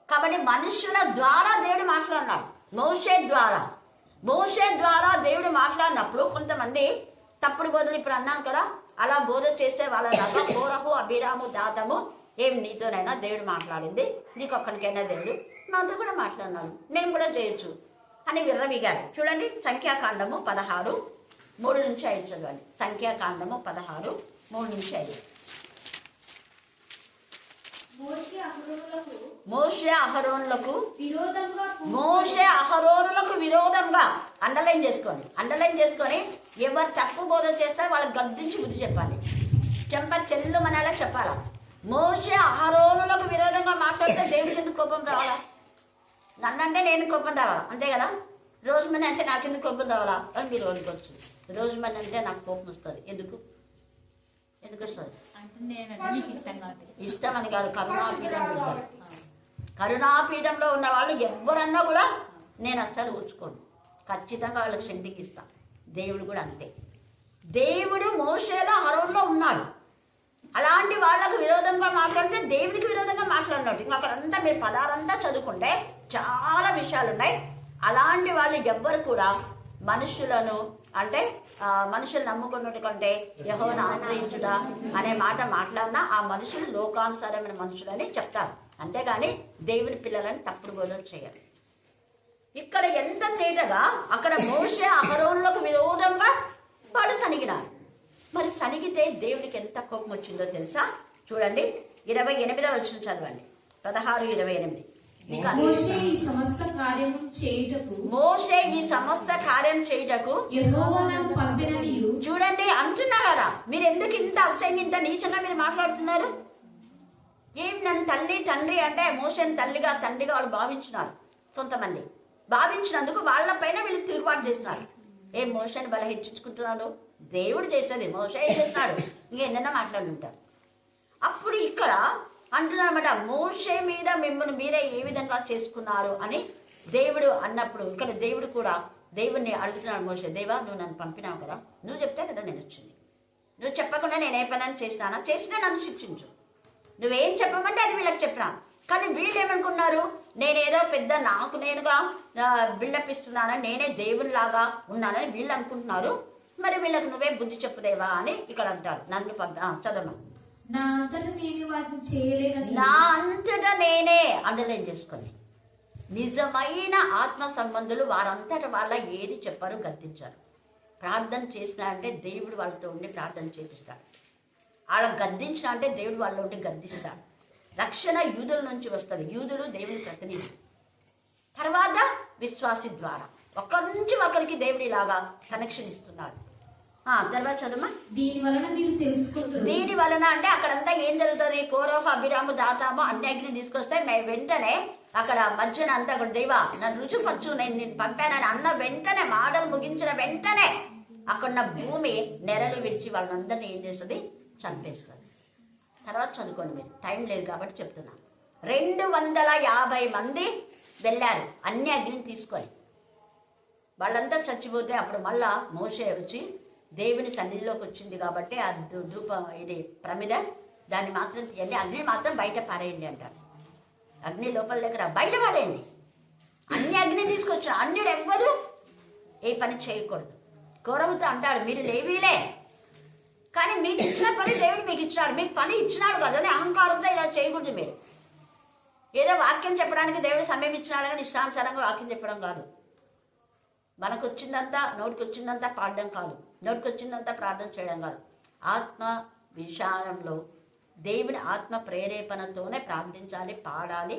కాబట్టి మనుషుల ద్వారా దేవుడు మాట్లాడినాడు. మోషే ద్వారా దేవుడు మాట్లాడినప్పుడు కొంతమంది తప్పుడు బోధలు ఇప్పుడు అన్నాను కదా, అలా బోధ చేసే వాళ్ళ దాకా కోరహు అభిరాము దాతము ఏం నీతోనైనా దేవుడు మాట్లాడింది, నీకొక్కరికైనా దేవుడు నాతో కూడా మాట్లాడినాడు, నేను కూడా చేయొచ్చు అని విర్రవిగారు. చూడండి, సంఖ్యాకాండము 16:3-5 చదవండి. సంఖ్యాకాండము 16:3-5. మోషే అహరోనులకు విరోధంగా అండర్లైన్ చేసుకొని ఎవరు తప్పు బోధ చేస్తారో వాళ్ళకి గద్దించి బుద్ధి చెప్పాలి. చెంప చెల్లు మనలా చెప్పాలా. మోషే అహరోనులకు విరోధంగా మాట్లాడితే దేవుడికి ఎందుకు కోపం రావాలా? నన్నంటే నేను కోపం రావాలా? అంతే కదా. రోజు మని అంటే నాకెందుకు కోపం రావాలా అని మీరు అనుకోవచ్చు. రోజు మని అంటే నాకు కోపం వస్తుంది. ఎందుకు వస్తుంది? ఇష్టం అని కాదు, కరుణాపీఠంలో ఉన్న వాళ్ళు ఎవరన్నా కూడా నేను అస్సలు ఊచుకోను. ఖచ్చితంగా వాళ్ళకి షెడ్డికి ఇస్తాను. దేవుడు కూడా అంతే. దేవుడు మోషేలో అహరోనులో ఉన్నాడు. అలాంటి వాళ్ళకు విరోధంగా మాట్లాడితే దేవుడికి విరోధంగా మాట్లాడినట్టు. ఇంకా అక్కడంతా మీరు పదాలంతా చదువుకుంటే చాలా విషయాలు ఉన్నాయి. అలాంటి వాళ్ళు ఎవ్వరు కూడా మనుషులను అంటే మనుషులు నమ్ముకున్నట్టు కంటే యెహోవాను ఆశ్రయించుదా అనే మాట మాట్లాడినా ఆ మనుషులు లోకానుసారమైన మనుషులని చెప్తారు, అంతేగాని దేవుని పిల్లలని తప్పుడు బోధలు చేయరు. ఇక్కడ ఎంత తేటగా అక్కడ మోషే అహరోనులకు విరోధంగా వాళ్ళు సనిగినారు. మరి సనిగితే దేవునికి ఎంత కోపం వచ్చిందో తెలుసా? చూడండి 28వ వచనం చదవండి. 16:28. మోషే ఈ సమస్త కార్యం చేయుటకు యెహోవా నన్ను పంపెననియు. చూడండి అంటున్నారు కదా, మీరు ఎందుకు ఇంత అసహ్యంగా ఇంత నీచంగా మీరు మాట్లాడుతున్నారు? ఏం నన్ను తల్లి తండ్రి అంటే మోషేని తల్లిగా తండ్రిగా వాళ్ళు భావించినారు. కొంతమంది భావించినందుకు వాళ్ళపైన వీళ్ళు తిరుగుబాటు చేస్తున్నారు. ఏం మోషేని బల హెచ్చించుకుంటున్నాడు? దేవుడు చేసేది, మోషే ఏం చేస్తున్నాడు? ఇంకెన్నైనా మాట్లాడుతుంటారు. అప్పుడు ఇక్కడ అంటున్నారన్నమాట, మోషే మీద మిమ్మల్ని మీరే ఏ విధంగా చేసుకున్నారు అని దేవుడు అన్నప్పుడు ఇక్కడ దేవుడు కూడా దేవుడిని అడుగుతున్నాడు. మోషే, దేవా నువ్వు నన్ను పంపినావు కదా, నువ్వు చెప్తే కదా నేను వచ్చింది. నువ్వు చెప్పకుండా నేను ఏ పని చేసినా నన్ను శిక్షించు. నువ్వేం చెప్పమంటే అది వీళ్ళకి చెప్పినా. కానీ వీళ్ళు ఏమనుకున్నారు, నేనేదో పెద్ద నాకు నేనుగా బిల్డప్ ఇస్తున్నానని, నేనే దేవుని లాగా ఉన్నానని వీళ్ళు అనుకుంటున్నారు. మరి వీళ్ళకి నువ్వే బుద్ధి చెప్పుదేవా అని ఇక్కడ అంటారు. నన్ను చదవమా. నా అంతటా నేనే అండర్లైన్ చేసుకోండి. నిజమైన ఆత్మ సంబంధులు వారంతట వాళ్ళ ఏది చెప్పారు, గద్దించారు. ప్రార్థన చేసినా అంటే దేవుడు వాళ్ళతో ఉండి ప్రార్థన చేపిస్తాడు. వాళ్ళ గద్దించినా అంటే దేవుడు వాళ్ళ ఉండి గద్దిస్తాడు. రక్షణ యూదుల నుంచి వస్తుంది. యూదులు దేవుని ప్రతినిధి. తర్వాత విశ్వాసి ద్వారా ఒకరి నుంచి ఒకరికి దేవుడి లాగా కనెక్షన్ ఇస్తున్నాడు. తర్వాత చదువు. దీని వలన మీరు తెలుసుకుంటారు. దీని వలన అంటే అక్కడంతా ఏం జరుగుతుంది? కోరహ, అభిరాము, దాతాము అన్ని అగ్ని తీసుకొస్తే వెంటనే అక్కడ మధ్యన అంతా కూడా దేవా నన్ను రుచిపచ్చు, నేను పంపానని అన్న వెంటనే, మాటలు ముగించిన వెంటనే అక్కడున్న భూమి నెరలు విడిచి వాళ్ళందరినీ ఏం చేస్తుంది? చంపేస్తుంది. తర్వాత చదువుకోండి, మీరు టైం లేదు కాబట్టి చెప్తున్నా. 250 మంది వెళ్ళారు అన్ని అగ్నిని తీసుకొని. వాళ్ళంతా చచ్చిపోతే అప్పుడు మళ్ళా మోషే వచ్చి దేవుని సన్నిధిలోకి వచ్చింది కాబట్టి ఆ ధూపం ఇది ప్రమిద దాన్ని మాత్రం తీయండి, అగ్ని మాత్రం బయట పారేయండి అంటారు. అగ్ని లోపల దగ్గర బయట పారేయండి. అన్ని అగ్ని తీసుకొచ్చారు. అన్యుడు ఎవ్వరు ఏ పని చేయకూడదు. గౌరవతో అంటాడు, మీరు లేవీలే, కానీ మీకు ఇచ్చిన పని దేవుడు మీకు ఇచ్చినాడు, మీకు పని ఇచ్చినాడు కదా అని అహంకారంతో ఇలా చేయకూడదు. మీరు ఏదో వాక్యం చెప్పడానికి దేవుడు సమయం ఇచ్చినాడు కానీ ఇష్టానుసారంగా వాక్యం చెప్పడం కాదు. మనకు వచ్చిందంతా నోటికి వచ్చిందంతా పాడడం కాదు, నోటికి వచ్చిందంతా ప్రార్థన చేయడం కాదు. ఆత్మ విషయంలో దేవుని ఆత్మ ప్రేరేపణతోనే ప్రార్థించాలి, పాడాలి,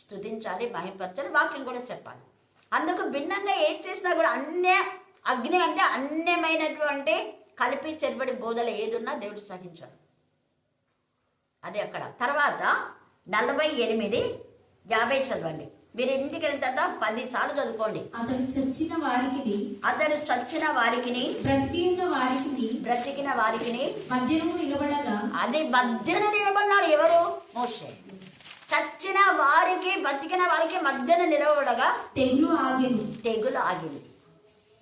స్తుతించాలి, మహింపరచాలి, వాక్యం కూడా చెప్పాలి. అందుకు భిన్నంగా ఏది చేసినా కూడా అగ్ని అంటే అన్యమైనటువంటి కలిపి చెరబడి బోధలు ఏదున్నా దేవుడు సహించాడు. అది అక్కడ. తర్వాత 48:50 చదవండి. మీరు ఇంటికి వెళ్తే 10 సార్లు చదువుకోండి. అతడు చచ్చిన వారికి బ్రతికిన వారికి మధ్యను నిలబడగా. అది మధ్యన నిలబడినాడు ఎవరు? మోషే. చచ్చిన వారికి బతికిన వారికి మధ్యన నిలబడగా తెగులు ఆగింది.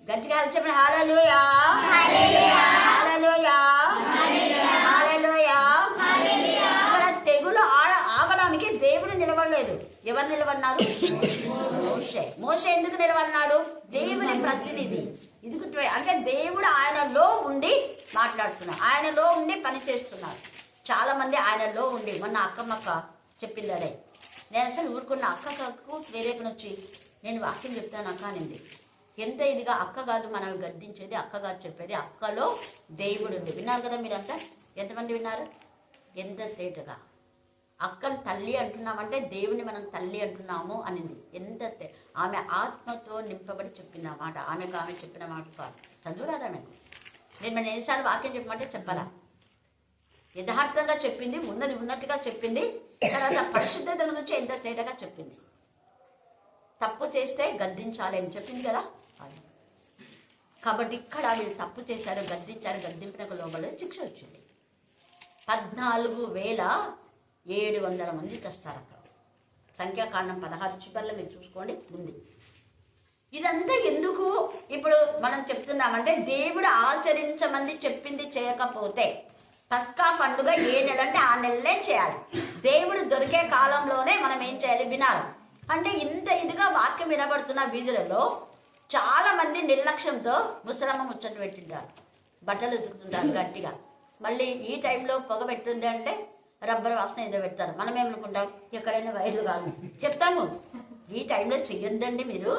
గట్టిగా చెప్పండి, హల్లెలూయా, హల్లెలూయా, హల్లెలూయా. ఇక్కడ తెగులు ఆగడానికి దేవుడు నిలబడలేదు. ఎవరు నిలబడినారు? మోషే. ఎందుకు నిలబడినాడు? దేవుని ప్రతినిధి. ఇది అంటే దేవుడు ఆయనలో ఉండి మాట్లాడుతున్నాడు, ఆయనలో ఉండి పని చేస్తున్నాడు. చాలా మంది ఆయనలో ఉండి, మొన్న అక్కమ్మక్క చెప్పింది అదే, నేను అసలు ఊరుకున్న అక్కకు ప్రేరేపణ వచ్చి నేను వాక్యం చెప్తాను అక్క అనింది. ఎంత ఇదిగా అక్క కాదు మనల్ని గద్దించేది, అక్క కాదు చెప్పేది, అక్కలో దేవుడు ఉండి. విన్నారు కదా మీరంతా? ఎంతమంది విన్నారు? ఎంత తేటగా అక్కను తల్లి అంటున్నామంటే దేవుని మనం తల్లి అంటున్నాము అనింది. ఎంత ఆమె ఆత్మతో నింపబడి చెప్పిన మాట, ఆమె చెప్పిన మాట కాదు. చదువురాదా ఆమెకు? నేను మన ఎన్నిసార్లు వాక్యం చెప్పమంటే చెప్పాలా? యథార్థంగా చెప్పింది, ఉన్నది ఉన్నట్టుగా చెప్పింది. తర్వాత పరిశుద్ధత గురించి ఎంత తేటగా చెప్పింది. తప్పు చేస్తే గద్దించాలి అని చెప్పింది కదా. కాబట్టి ఇక్కడ వీళ్ళు తప్పు చేశారు, గద్దించారు, గద్దింపునకు లోబడి శిక్ష వచ్చింది. 14,700 మంది చేస్తారు అక్కడ. సంఖ్యాకాండం 16 చివరిలో మీరు చూసుకోండి ఉంది. ఇదంతా ఎందుకు ఇప్పుడు మనం చెప్తున్నామంటే దేవుడు ఆచరించమంది చెప్పింది చేయకపోతే పస్కా పండుగ ఏ నెల అంటే ఆ నెలలే చేయాలి. దేవుడు దొరికే కాలంలోనే మనం ఏం చేయాలి? వినాలి. అంటే ఇంత ఇదిగా వాక్యం వినబడుతున్న వీధులలో చాలా మంది నిర్లక్ష్యంతో ముసలమ్మ ముచ్చట పెట్టింటారు, బట్టలు ఉతుకుతుంటారు గట్టిగా. మళ్ళీ ఈ టైంలో పొగ పెట్టుంది అంటే రబ్బర్ వాసన ఏదో పెడతారు. మనం ఏమనుకుంటాం, ఎక్కడైనా వైర్లు కాదు చెప్తాము. ఈ టైంలో చెయ్యొద్దండి మీరు.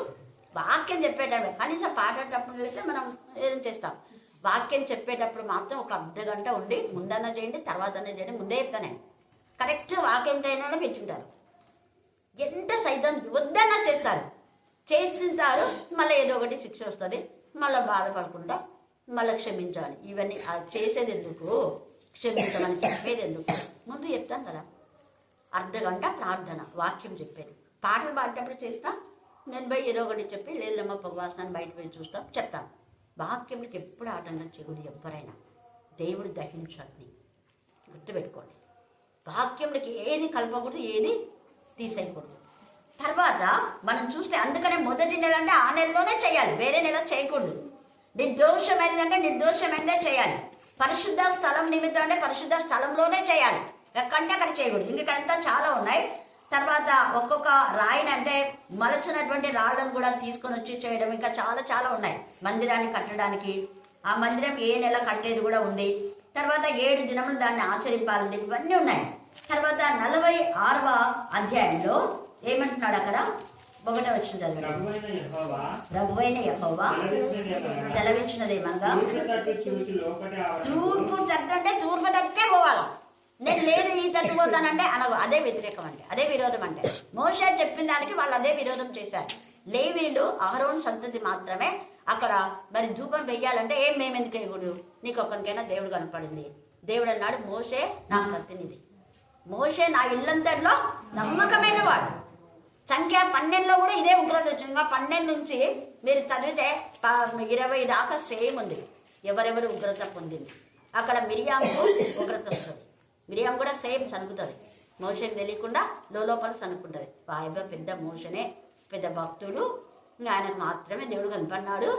వాక్యం చెప్పేటప్పుడు కనీసం పాడేటప్పుడు అయితే మనం ఏదో చేస్తాం. వాక్యం చెప్పేటప్పుడు మాత్రం ఒక అర్ధగంట ఉండి ముందన్నా చేయండి, తర్వాతనే చేయండి. ముందే చెప్తానే కరెక్ట్ వాక్యం టైంలోనే పెట్టింటారు. ఎంత సైతం వద్దన్నా చేస్తారు, చేస్తుంటారు. మళ్ళీ ఏదో ఒకటి శిక్ష వస్తుంది, మళ్ళీ బాధపడకుండా మళ్ళీ క్షమించాలి. ఇవన్నీ చేసేది ఎందుకు, క్షమించమని చెప్పేది ఎందుకు? ముందు చెప్తాను కదా, అర్ధగంట ప్రార్థన, వాక్యం చెప్పేది. పాటలు పాడేటప్పుడు చేస్తా, నేను పోయి ఏదో ఒకటి చెప్పి లేదమ్మా పొగవాసనాన్ని బయట పోయి చూస్తాం చెప్తాను. వాక్యంకి ఎప్పుడు ఆటంకం చేయకూడదు. ఎవరైనా దేవుడు దహించాలని గుర్తుపెట్టుకోండి. వాక్యంకి ఏది కలపకూడదు, ఏది తీసేయకూడదు. తర్వాత మనం చూస్తే అందుకనే మొదటి నెల అంటే ఆ నెలలోనే చేయాలి, వేరే నెల చేయకూడదు. నిర్దోషమైనదంటే నిర్దోషమైనదే చేయాలి. పరిశుద్ధ స్థలం నిమిత్తం అంటే పరిశుద్ధ స్థలంలోనే చేయాలి, ఎక్కడంటే అక్కడ చేయకూడదు. ఇంకడంతా చాలా ఉన్నాయి. తర్వాత ఒక్కొక్క రాయిని అంటే మలచినటువంటి రాళ్ళను కూడా తీసుకొని వచ్చి చేయడం, ఇంకా చాలా చాలా ఉన్నాయి మందిరాన్ని కట్టడానికి. ఆ మందిరం ఏ నెల కట్టేది కూడా ఉంది. తర్వాత 7 దినములు దాన్ని ఆచరింపాలని ఇవన్నీ ఉన్నాయి. తర్వాత 46వ అధ్యాయంలో ఏమంటున్నాడు అక్కడ 1వ వచనం ప్రభువైన యెహోవా సెలవిచ్చినదేమనగా తూర్పు తట్టు అంటే తూర్పు తట్టే పోవాలి. నేను లేదు ఈ తట్టు పోతానంటే అనగు, అదే వ్యతిరేకం అంటే, అదే విరోధం అంటే. మోషే చెప్పిన దానికి వాళ్ళు అదే విరోధం చేశారు. లేవీలు అహరోను సంతతి మాత్రమే అక్కడ మరి ధూపం వెయ్యాలంటే మేము ఎందుకు వేయకూడదు, నీకు ఒక్కరికైనా దేవుడు కనపడింది. దేవుడు అన్నాడు, మోషే నా ప్రతినిధి, మోషే నా ఇల్లంతట్లో నమ్మకమైన వాడు. సంఖ్య 12లో కూడా ఇదే ఉగ్రత వచ్చింది. 12 నుంచి మీరు చదివితే 20 దాకా సేమ్ ఉంది, ఎవరెవరు ఉగ్రత పొందింది. అక్కడ మిరియాముకు ఉగ్రత వస్తుంది, మిరియాం కూడా సేమ్ చనుకుతుంది. మోషేకి తెలియకుండా లోపల చనుకుంటుంది. వాయబ్బ పెద్ద మోషనే పెద్ద భక్తుడు, ఇంకా ఆయనకు మాత్రమే దేవుడు కనపడినాడు.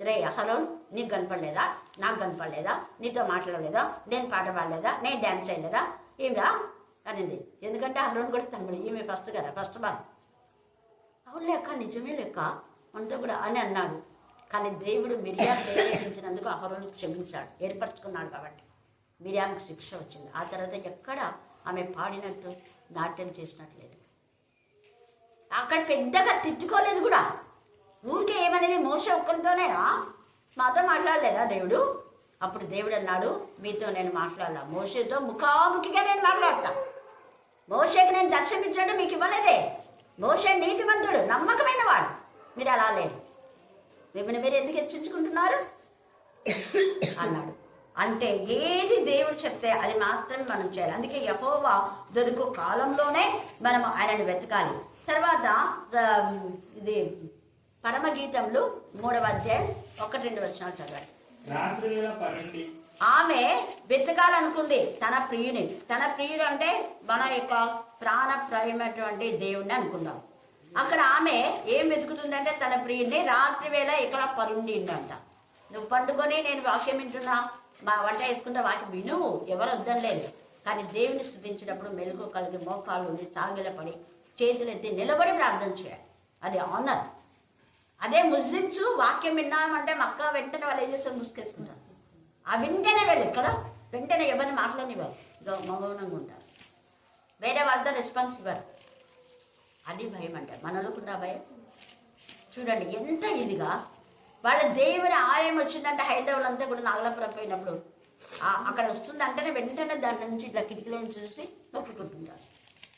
రే అహరోన్, నీకు కనపడలేదా, నాకు కనపడలేదా, నీతో మాట్లాడలేదా, నేను పాట పాడలేదా, నేను డ్యాన్స్ చేయలేదా, ఏమిరా అనింది. ఎందుకంటే అహరోన్ కూడా తమ్ముడు, ఈమె ఫస్ట్ కదా, ఫస్ట్ బాధ. అవును లెక్క, నిజమే లెక్క అంతా కూడా అని అన్నాడు. కానీ దేవుడు మిరియాం ప్రేరేపించినందుకు అహరోను క్షమించాడు, ఏర్పరచుకున్నాడు. కాబట్టి మిరియానికి శిక్ష వచ్చింది. ఆ తర్వాత ఎక్కడ ఆమె పాడినట్టు నాట్యం చేసినట్లేదు, అక్కడ పెద్దగా తిట్టుకోలేదు కూడా. ఊరికే ఏమనేది, మోషే ఒక్కరితోనేనా, మాతో మాట్లాడలేదా దేవుడు? అప్పుడు దేవుడు అన్నాడు, మీతో నేను మాట్లాడాల, మోషేతో ముఖాముఖిగా నేను మాట్లాడతా. మోషేకి నేను దర్శనమిచ్చాడు, మీకు ఇవ్వలేదే. మోషే నీతిమంతుడు, నమ్మకమైన వాడు, మీరు అలా లేరు, మిమ్మల్ని మీరు ఎందుకు హెచ్చించుకుంటున్నారు అన్నాడు. అంటే ఏది దేవుడు చెప్తే అది మాత్రమే మనం చేయాలి. అందుకే యెహోవా దొరుకు కాలంలోనే మనం ఆయనని వెతకాలి. తర్వాత ఇది పరమగీతంలో 3వ అధ్యాయం 1-2 వచనాలు చదవండి. ఆమె వెతకాలనుకుంది తన ప్రియుని. తన ప్రియుడు అంటే మన యొక్క ప్రాణప్రాయమైనటువంటి దేవుణ్ణి అనుకుందాం. అక్కడ ఆమె ఏం వెతుకుతుందంటే తన ప్రియుడిని. రాత్రి వేళ ఇక్కడ పరుండిందంట. నువ్వు పండుకొని నేను వాక్యం వింటున్నా, మా వంట వేసుకుంటే వాక్యం విను, ఎవరు వద్దనలేదు. కానీ దేవుని స్తుతించినప్పుడు మెలకు కలిగి మోకాళ్ళు ఉండి సాగిలపడి చేతులు ఎత్తి నిలబడి ప్రార్థన చేయాలి, అది ఆనర్. అదే ముస్లిమ్స్ వాక్యం విన్నామంటే మక్కా వెంటనే వాళ్ళు ఏం చేస్తారు, ముసుకేసుకుంటారు. ఆ వెంటనే వెళ్ళి కదా, వెంటనే ఎవరిని మాట్లాడినివ్వరు, మౌనంగా ఉంటారు, వేరే వాళ్ళతో రెస్పాన్స్ ఇవ్వరు. అది భయం అంటే. మనలోకుండా భయం చూడండి ఎంత ఇదిగా. వాళ్ళ దేవుని ఆలయం వచ్చిందంటే హైదరాబాద్ కూడా నాగలాపురం పోయినప్పుడు అక్కడ వస్తుందంటేనే వెంటనే దాని నుంచి ఇట్లా కిటికీలను చూసి మొక్కుకుంటుంటారు.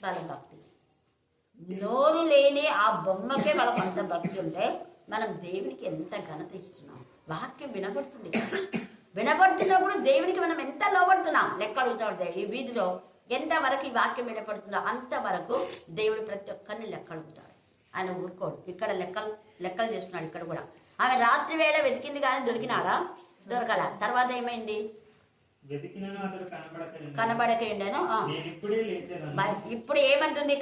వాళ్ళ భక్తి నోరు లేని ఆ బొమ్మకే వాళ్ళకి అంత భక్తి ఉంటే మనం దేవునికి ఎంత ఘనత ఇస్తున్నాం. వాక్యం వినబడుతుంది, వినబడుతున్నప్పుడు దేవునికి మనం ఎంత లోబడుతున్నాం. లెక్క అడుగుతాడు ఈ వీధిలో ఎంతవరకు ఈ వాక్యం వినపడుతుందో అంతవరకు దేవుడు ప్రతి ఒక్కరిని లెక్క అడుగుతాడు. ఆయన ఊరుకోడు. ఇక్కడ లెక్కలు చేస్తున్నాడు. ఇక్కడ కూడా ఆమె రాత్రి వేళ వెతికింది కానీ దొరికినాడా, దొరకల. తర్వాత ఏమైంది, కనబడకేండేను. ఇప్పుడు ఏమంటుంది,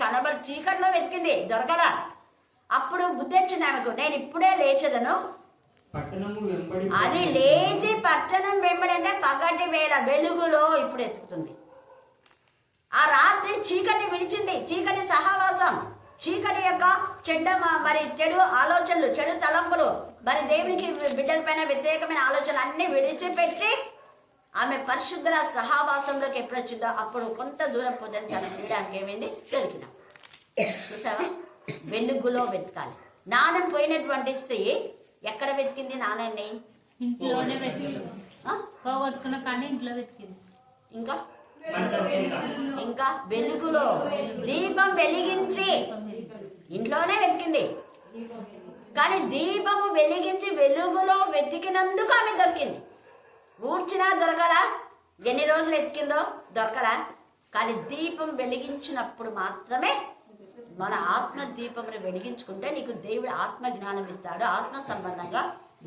చీకట్లో వెతికింది దొరకదా. అప్పుడు బుద్ధి వచ్చింది ఆమెకు, నేను ఇప్పుడే లేచదను. అది లేచి పట్టణం వెంబడి అంటే పగటి వేళ వెలుగులో ఇప్పుడు ఎత్తుకుతుంది. ఆ రాత్రి చీకటి విడిచింది, చీకటి సహవాసం, చీకటి యొక్క చెడు ఆలోచనలు, చెడు తలంపులు మరి దేవునికి బిడ్డల పైన వ్యతిరేకమైన ఆలోచన అన్ని విడిచిపెట్టి ఆమె పరిశుద్ధుల సహవాసంలోకి ఎప్పుడు వచ్చిందో అప్పుడు కొంత దూరం పోతే తన తీయడానికి ఏమైంది దొరికిన. చూసావా, వెలుగులో వెతకాలి. నాణం పోయినటువంటి స్త్రీ ఎక్కడ వెతికింది నాణాన్ని? ఇంట్లోనే వెతికింది. పోగొట్టుకున్న కానీ ఇంట్లో వెతికింది. ఇంకా ఇంకా వెలుగులో దీపం వెలిగించి ఇంట్లోనే వెతికింది. కానీ దీపము వెలిగించి వెలుగులో వెతికినందుకు ఆమె దొరికింది. ఊడ్చినా దొరకలా, ఎన్ని రోజులు ఎతికిందో దొరకలా. కానీ దీపం వెలిగించినప్పుడు మాత్రమే, మన ఆత్మ దీపమును వెలిగించుకుంటే నీకు దేవుడు ఆత్మ జ్ఞానం ఇస్తాడు. ఆత్మ సంబంధంగా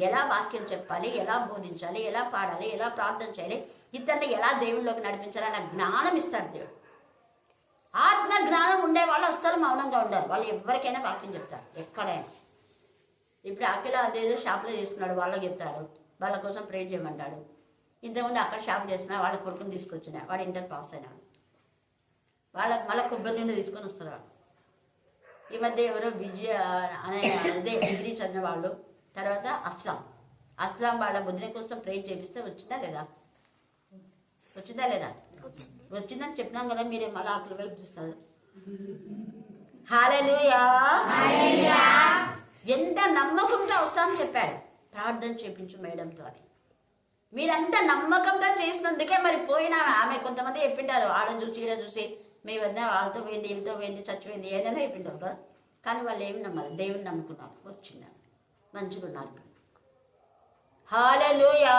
ఎలా వాక్యం చెప్పాలి, ఎలా బోధించాలి, ఎలా పాడాలి, ఎలా ప్రార్థన చేయాలి, ఇతరుని ఎలా దేవుళ్ళలోకి నడిపించాలి అన్న జ్ఞానం ఇస్తాడు దేవుడు. ఆత్మ జ్ఞానం ఉండే వాళ్ళు అస్సలు మౌనంగా ఉండరు. వాళ్ళు ఎవరికైనా వాక్యం చెప్తారు, ఎక్కడైనా. ఇప్పుడు అఖిల అదేదో షాప్లో చేస్తున్నాడు, వాళ్ళకి చెప్తాడు, వాళ్ళ కోసం ప్రే చేయమంటాడు. ఇంతకుముందు అక్కడ షాప్ చేస్తున్నా, వాళ్ళ కొడుకుని తీసుకొచ్చినా, వాడు ఇంటర్ పాస్ అయినాడు. మళ్ళీ కొబ్బరి నుండి తీసుకొని వస్తారు. ఈ మధ్య ఎవరో విజయ అనే అదే డిగ్రీ చదివిన వాళ్ళు, తర్వాత అస్లాం వాళ్ళ బుద్ధిని కోసం ప్రే చేపిస్తే వచ్చిందా లేదా? వచ్చిందని చెప్పినాం కదా, మీరే మళ్ళీ అక్కడ వైపు చూస్తారు. హల్లెలూయా. ఎంత నమ్మకంతో వస్తామని చెప్పాడు. ప్రార్థన చేపించు మేడంతో అని. మీరంతా నమ్మకంగా చేసినందుకే మరి పోయిన ఆమె కొంతమంది చెప్పింటారు, ఆడ చూసి ఈడ చూసి మీ వద్ద వాళ్ళతో పోయింది, వీళ్ళతో పోయింది, చచ్చిపోయింది, ఏదైనా చెప్పింటారు కదా. కానీ వాళ్ళు ఏమి నమ్మాలి? దేవుని నమ్ముకున్నారు, వచ్చిన్నారు, మంచిగా ఉన్నారు. హల్లెలూయా.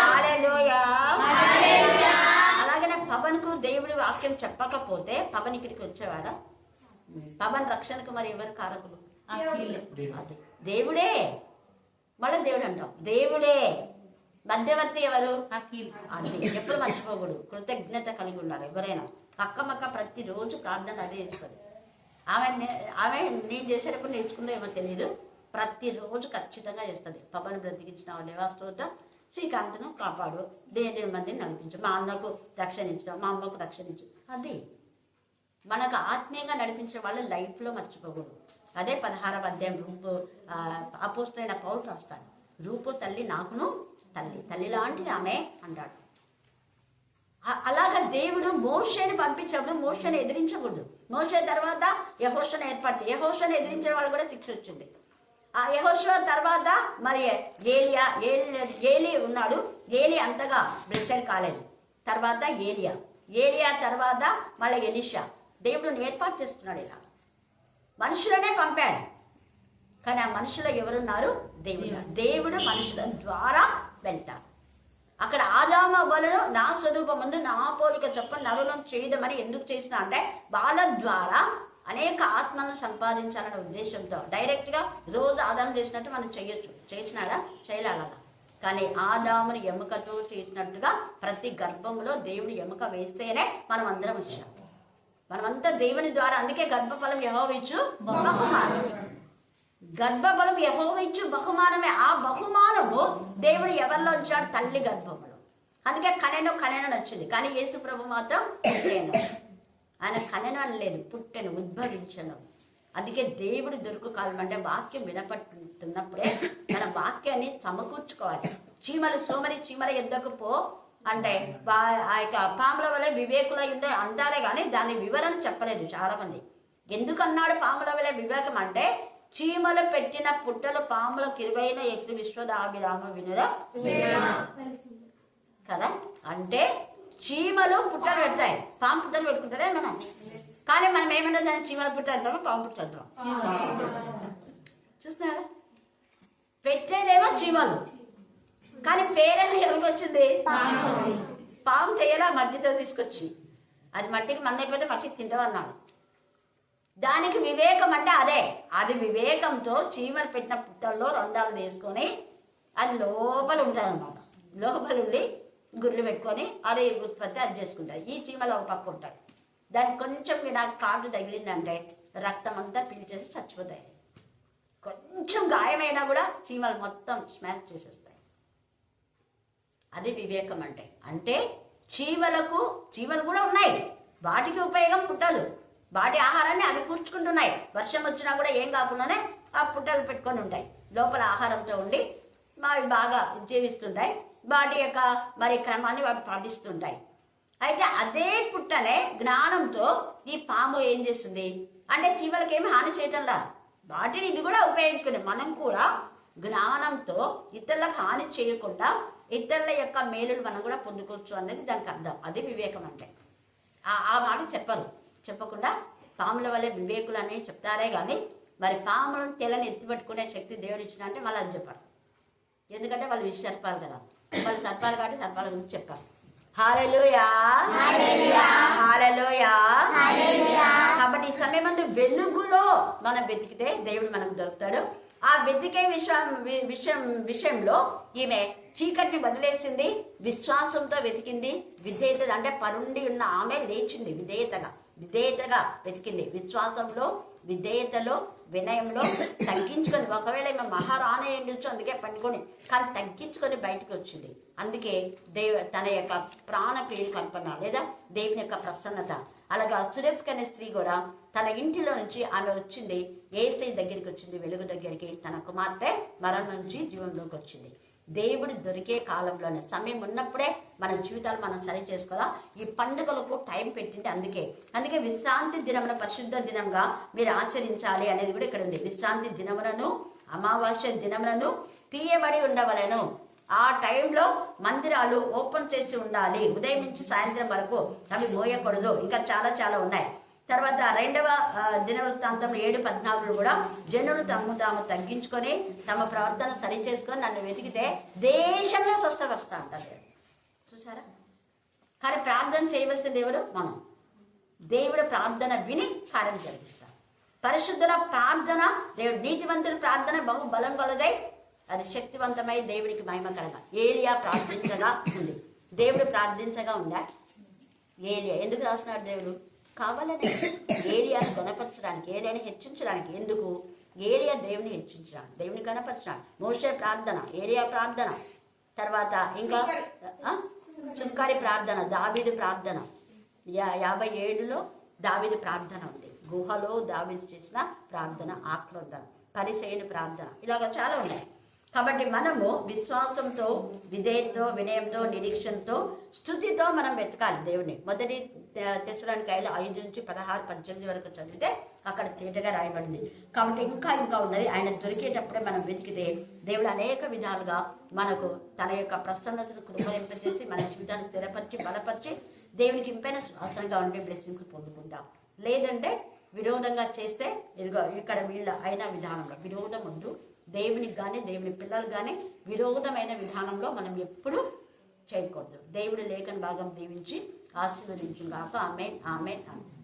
హల్లెలూయా. అలాగనే పవన్కు దేవుడి వాక్యం చెప్పకపోతే పవన్ ఇక్కడికి వచ్చేవాడా? పవన్ రక్షణకు మరి ఎవరు కారకులు? అదే దేవుడే. మళ్ళీ దేవుడు అంటాం, దేవుడే. మధ్యవర్తి ఎవరు? అది ఎప్పుడు మర్చిపోకూడదు. కృతజ్ఞత కలిగి ఉండాలి. ఎవరైనా పక్క ప్రతిరోజు ప్రార్థన అదే చేస్తుంది. ఆమె నేను చేసేటప్పుడు నేర్చుకుందో ఏమో తెలియదు, ప్రతిరోజు ఖచ్చితంగా చేస్తుంది. పవన్ బ్రతికించిన దేవాస్తోత్రం, శ్రీకాంత్ను కాపాడు, దేవుడి మందిని నడిపించు, మా అన్నకు రక్షణ ఇచ్చడం, మా అమ్మకు రక్షణ ఇచ్చు. అది మనకు ఆత్మీయంగా నడిపించే వాళ్ళు లైఫ్లో మర్చిపోకూడదు. అదే 16వ అధ్యాయం అపోస్తలుడైన పౌలు రాస్తాడు. రూపు తల్లి నాకును తల్లి లాంటిది ఆమె అంటాడు. అలాగా దేవుడు మోషేని పంపించినప్పుడు మోషేని ఎదిరించకూడదు. మోషే తర్వాత యెహోషువను ఏర్పాటు, యెహోషువను ఎదిరించిన వాళ్ళు కూడా శిక్ష వచ్చింది. ఆ యెహోషువ తర్వాత మరి ఏలి ఉన్నాడు. ఏలి అంతగా బ్లెస్సెడ్ కాలేదు. తర్వాత ఏలియా తర్వాత మళ్ళీ ఎలీషా. దేవుడిని ఏర్పాటు చేస్తున్నాడు. ఇలా మనుషులనే పంపాడు. కానీ ఆ మనుషులు ఎవరున్నారు? దేవుడు మనుషుల ద్వారా వెళ్తాడు. అక్కడ ఆదాము అవ్వలను నా స్వరూపం ముందు నా పోలిక చొప్పున నరులను చేయదమని ఎందుకు చేసిన అంటే వాళ్ళ ద్వారా అనేక ఆత్మలను సంపాదించాలనే ఉద్దేశంతో. డైరెక్ట్గా రోజు ఆదాము చేసినట్టు మనం చేయొచ్చు, చేసినాడా? చేయలేదా? కానీ ఆదాముని ఎముకతో చేసినట్టుగా ప్రతి గర్భంలో దేవుడు ఎముక వేస్తేనే మనం అందరం వచ్చాం. మనమంతా దేవుని ద్వారా. అందుకే గర్భఫలం యెహోవా ఇచ్చు బహుమానం. గర్భఫలం యెహోవా ఇచ్చు బహుమానమే. ఆ బహుమానము దేవుడు ఎవరిలో ఉంచాడు? తల్లి గర్భంలో. అందుకే కనెను వచ్చింది. కానీ యేసు ప్రభు మాత్రం పుట్టెను. ఆయన కనెను అనలేదు, పుట్టెను, ఉద్భవించను. అందుకే దేవుడు దొరుకు కాలం అంటే వాక్యం వినపడుతున్నప్పుడే మన వాక్యాన్ని సమకూర్చుకోవాలి. సోమరి చీమల ఎద్దకు పో అంటే ఆ యొక్క పాముల వల్ల వివేకులై ఉండే అంటారే కానీ దాని వివరణ చెప్పలేదు చాలా మంది. ఎందుకన్నాడు పాముల వల్ల వివేకం అంటే, చీమలు పెట్టిన పుట్టలు పాములకు 20 ఎట్లు విశ్వదాభిరామ వినురా కదా. అంటే చీమలు పుట్టలు పెడతాయి, పాము పుట్టలు పెట్టుకుంటారే మనం. కానీ మనం ఏమన్నా దాన్ని చీమల పుట్ట వెళ్తామో పాము పుట్ట వెళ్తాం. చూస్తున్నారా? పెట్టేదేమో చీమలు, కానీ పేరేమో ఎవరికి వచ్చింది? పాము చేయాలా మట్టితో తీసుకొచ్చి. అది మట్టికి మందైపోతే మట్టికి తింటామన్నాడు. దానికి వివేకం అంటే అదే. అది వివేకంతో చీమలు పెట్టిన పుట్టల్లో రంధ్రాలు తీసుకొని అది లోపల ఉంటుంది అన్నమాట. లోపల ఉండి గుడ్లు పెట్టుకొని అది ఉత్పత్తి అది చేసుకుంటాయి. ఈ చీమలు ఒక పక్క ఉంటాయి. దానికి కొంచెం నాకు కాటు తగిలిందంటే రక్తం అంతా పీల్చేసి చచ్చిపోతాయి. కొంచెం గాయమైనా కూడా చీమలు మొత్తం స్మాష్ చేసేస్తాయి. అది వివేకం అంటే. అంటే చీమలు కూడా ఉన్నాయి, వాటికి ఉపయోగం పుట్టలు. వాటి ఆహారాన్ని అవి కూర్చుకుంటున్నాయి. వర్షం వచ్చినా కూడా ఏం కాకుండానే ఆ పుట్టలు పెట్టుకొని ఉంటాయి. లోపల ఆహారంతో ఉండి అవి బాగా జీవిస్తుంటాయి. వాటి యొక్క మరి క్రమాన్ని వాటి పాటిస్తుంటాయి. అయితే అదే పుట్టనే జ్ఞానంతో ఈ పాము ఏం చేస్తుంది అంటే చీమలకి ఏమి హాని చేయటంలా, వాటిని ఇది కూడా ఉపయోగించుకుని మనం కూడా జ్ఞానంతో ఇతరులకు హాని చేయకుండా ఇతరుల యొక్క మేలులు మనం కూడా పొందుకోవచ్చు అనేది దానికి అర్థం. అది వివేకం అంటే. ఆ మాట చెప్పకుండా పాముల వల్లే వివేకులు అని చెప్తారే కానీ మరి పాములను తెల్లని ఎత్తిపెట్టుకునే శక్తి దేవుడు ఇచ్చిన అంటే మళ్ళీ అది చెప్పారు. ఎందుకంటే వాళ్ళు విష సర్పాలు కదా, వాళ్ళు సర్పాలు కాబట్టి సర్పాల గురించి చెప్పారు. హల్లెలూయా, హల్లెలూయా. కాబట్టి ఈ సమయమందు వెలుగులో మనం వెతికితే దేవుడు మనకు దొరుకుతాడు. ఆ వెతికే విషయంలో ఈమె చీకటిని వదిలేసింది, విశ్వాసంతో వెతికింది. విధేయత అంటే పరుండి ఉన్న ఆమె లేచింది, విధేయతగా వెతికింది. విశ్వాసంలో, విధేయతలో, వినయంలో తగ్గించుకొని, ఒకవేళ ఈమె మహారాణి ఉండొచ్చు అందుకే పండుకొని, కానీ తగ్గించుకొని బయటకు వచ్చింది. అందుకే తన యొక్క ప్రాణప్రియుని కల్పన లేదా దేవుని యొక్క ప్రసన్నత. అలాగా సురేఫ్ అనే స్త్రీ కూడా తన ఇంటిలో నుంచి ఆమె వచ్చింది, యేసయ్య దగ్గరికి వచ్చింది, వెలుగు దగ్గరికి. తన కుమార్తె మరణం నుంచి జీవంలోకి వచ్చింది. దేవుడు దొరికే కాలంలోనే, సమయం ఉన్నప్పుడే మన జీవితాలు మనం సరి చేసుకోవాలా. ఈ పండుగలకు టైం పెట్టింది అందుకే విశ్రాంతి దినమున పరిశుద్ధ దినంగా మీరు ఆచరించాలి అనేది కూడా ఇక్కడ ఉంది. విశ్రాంతి దినములను, అమావాస్య దినములను తీయబడి ఉండవలను. ఆ టైంలో మందిరాలు ఓపెన్ చేసి ఉండాలి. ఉదయం నుంచి సాయంత్రం వరకు అవి మోయకూడదు. ఇంకా చాలా ఉన్నాయి. తర్వాత 2వ దినవృత్తాంతం 7:14 కూడా జనులు తాము తగ్గించుకొని తమ ప్రవర్తన సరి చేసుకొని నన్ను వెతికితే దేశంలో స్వస్థపరుస్తా అంటారు. చూసారా? కానీ ప్రార్థన చేయవలసింది ఎవరు? మనం. దేవుడు ప్రార్థన విని కార్యం జరిగిస్తాడు. పరిశుద్ధుల ప్రార్థన, దేవుడు నీతివంతుల ప్రార్థన బహు బలం కలదై అది శక్తివంతమై దేవుడికి మహిమకరంగా. ఏలియా ప్రార్థించగా ఉంది. దేవుడు ప్రార్థించగా ఉందా? ఏలియా ఎందుకు రాస్తున్నాడు? దేవుడు కావాలని ఏలియాను గణపరచడానికి, ఏలియాని హెచ్చించడానికి. ఎందుకు? ఏలియా దేవుని హెచ్చించడానికి, దేవుని గణపరచడానికి. మోషే ప్రార్థన, ఏలియా ప్రార్థన, తర్వాత ఇంకా సుంకరి ప్రార్థన, దావీదు ప్రార్థన. 57లో దావీదు ప్రార్థన ఉంది. గుహలో దావీదు చేసిన ప్రార్థన, ఆక్రోధన, పరిచయని ప్రార్థన, ఇలాగ చాలా ఉన్నాయి. కాబట్టి మనము విశ్వాసంతో, విధేయతతో, వినయంతో, నిరీక్షణతో, స్తుతితో మనం వెతకాలి దేవుని. మొదటి తెస్సలోనికైలు 5-16-18 వరకు చదివితే అక్కడ తేటగా రాయబడింది. కాబట్టి ఇంకా ఉన్నది. ఆయన దొరికేటప్పుడే మనం వెతికితే దేవుడు అనేక విధాలుగా మనకు తన యొక్క ప్రసన్నతను కృపరింపజేసి మన జీవితాన్ని స్థిరపరిచి, బలపరిచి, దేవునికి ఇంపైన శ్వాసంగా ఉండే బ్లెస్సింగ్స్ పొందుకుంటాం. లేదంటే విరోధంగా చేస్తే ఇదిగో ఇక్కడ వీళ్ళ అయిన విధానంలో విరోధం వద్దు. దేవునికి కానీ దేవుని పిల్లలు కానీ విరోధమైన విధానంలో మనం ఎప్పుడు చేయకూడదు. దేవుడు లేఖన భాగం దీవించి ఆశీర్వదించుగాక. ఆమేన్, ఆమేన్, ఆమేన్.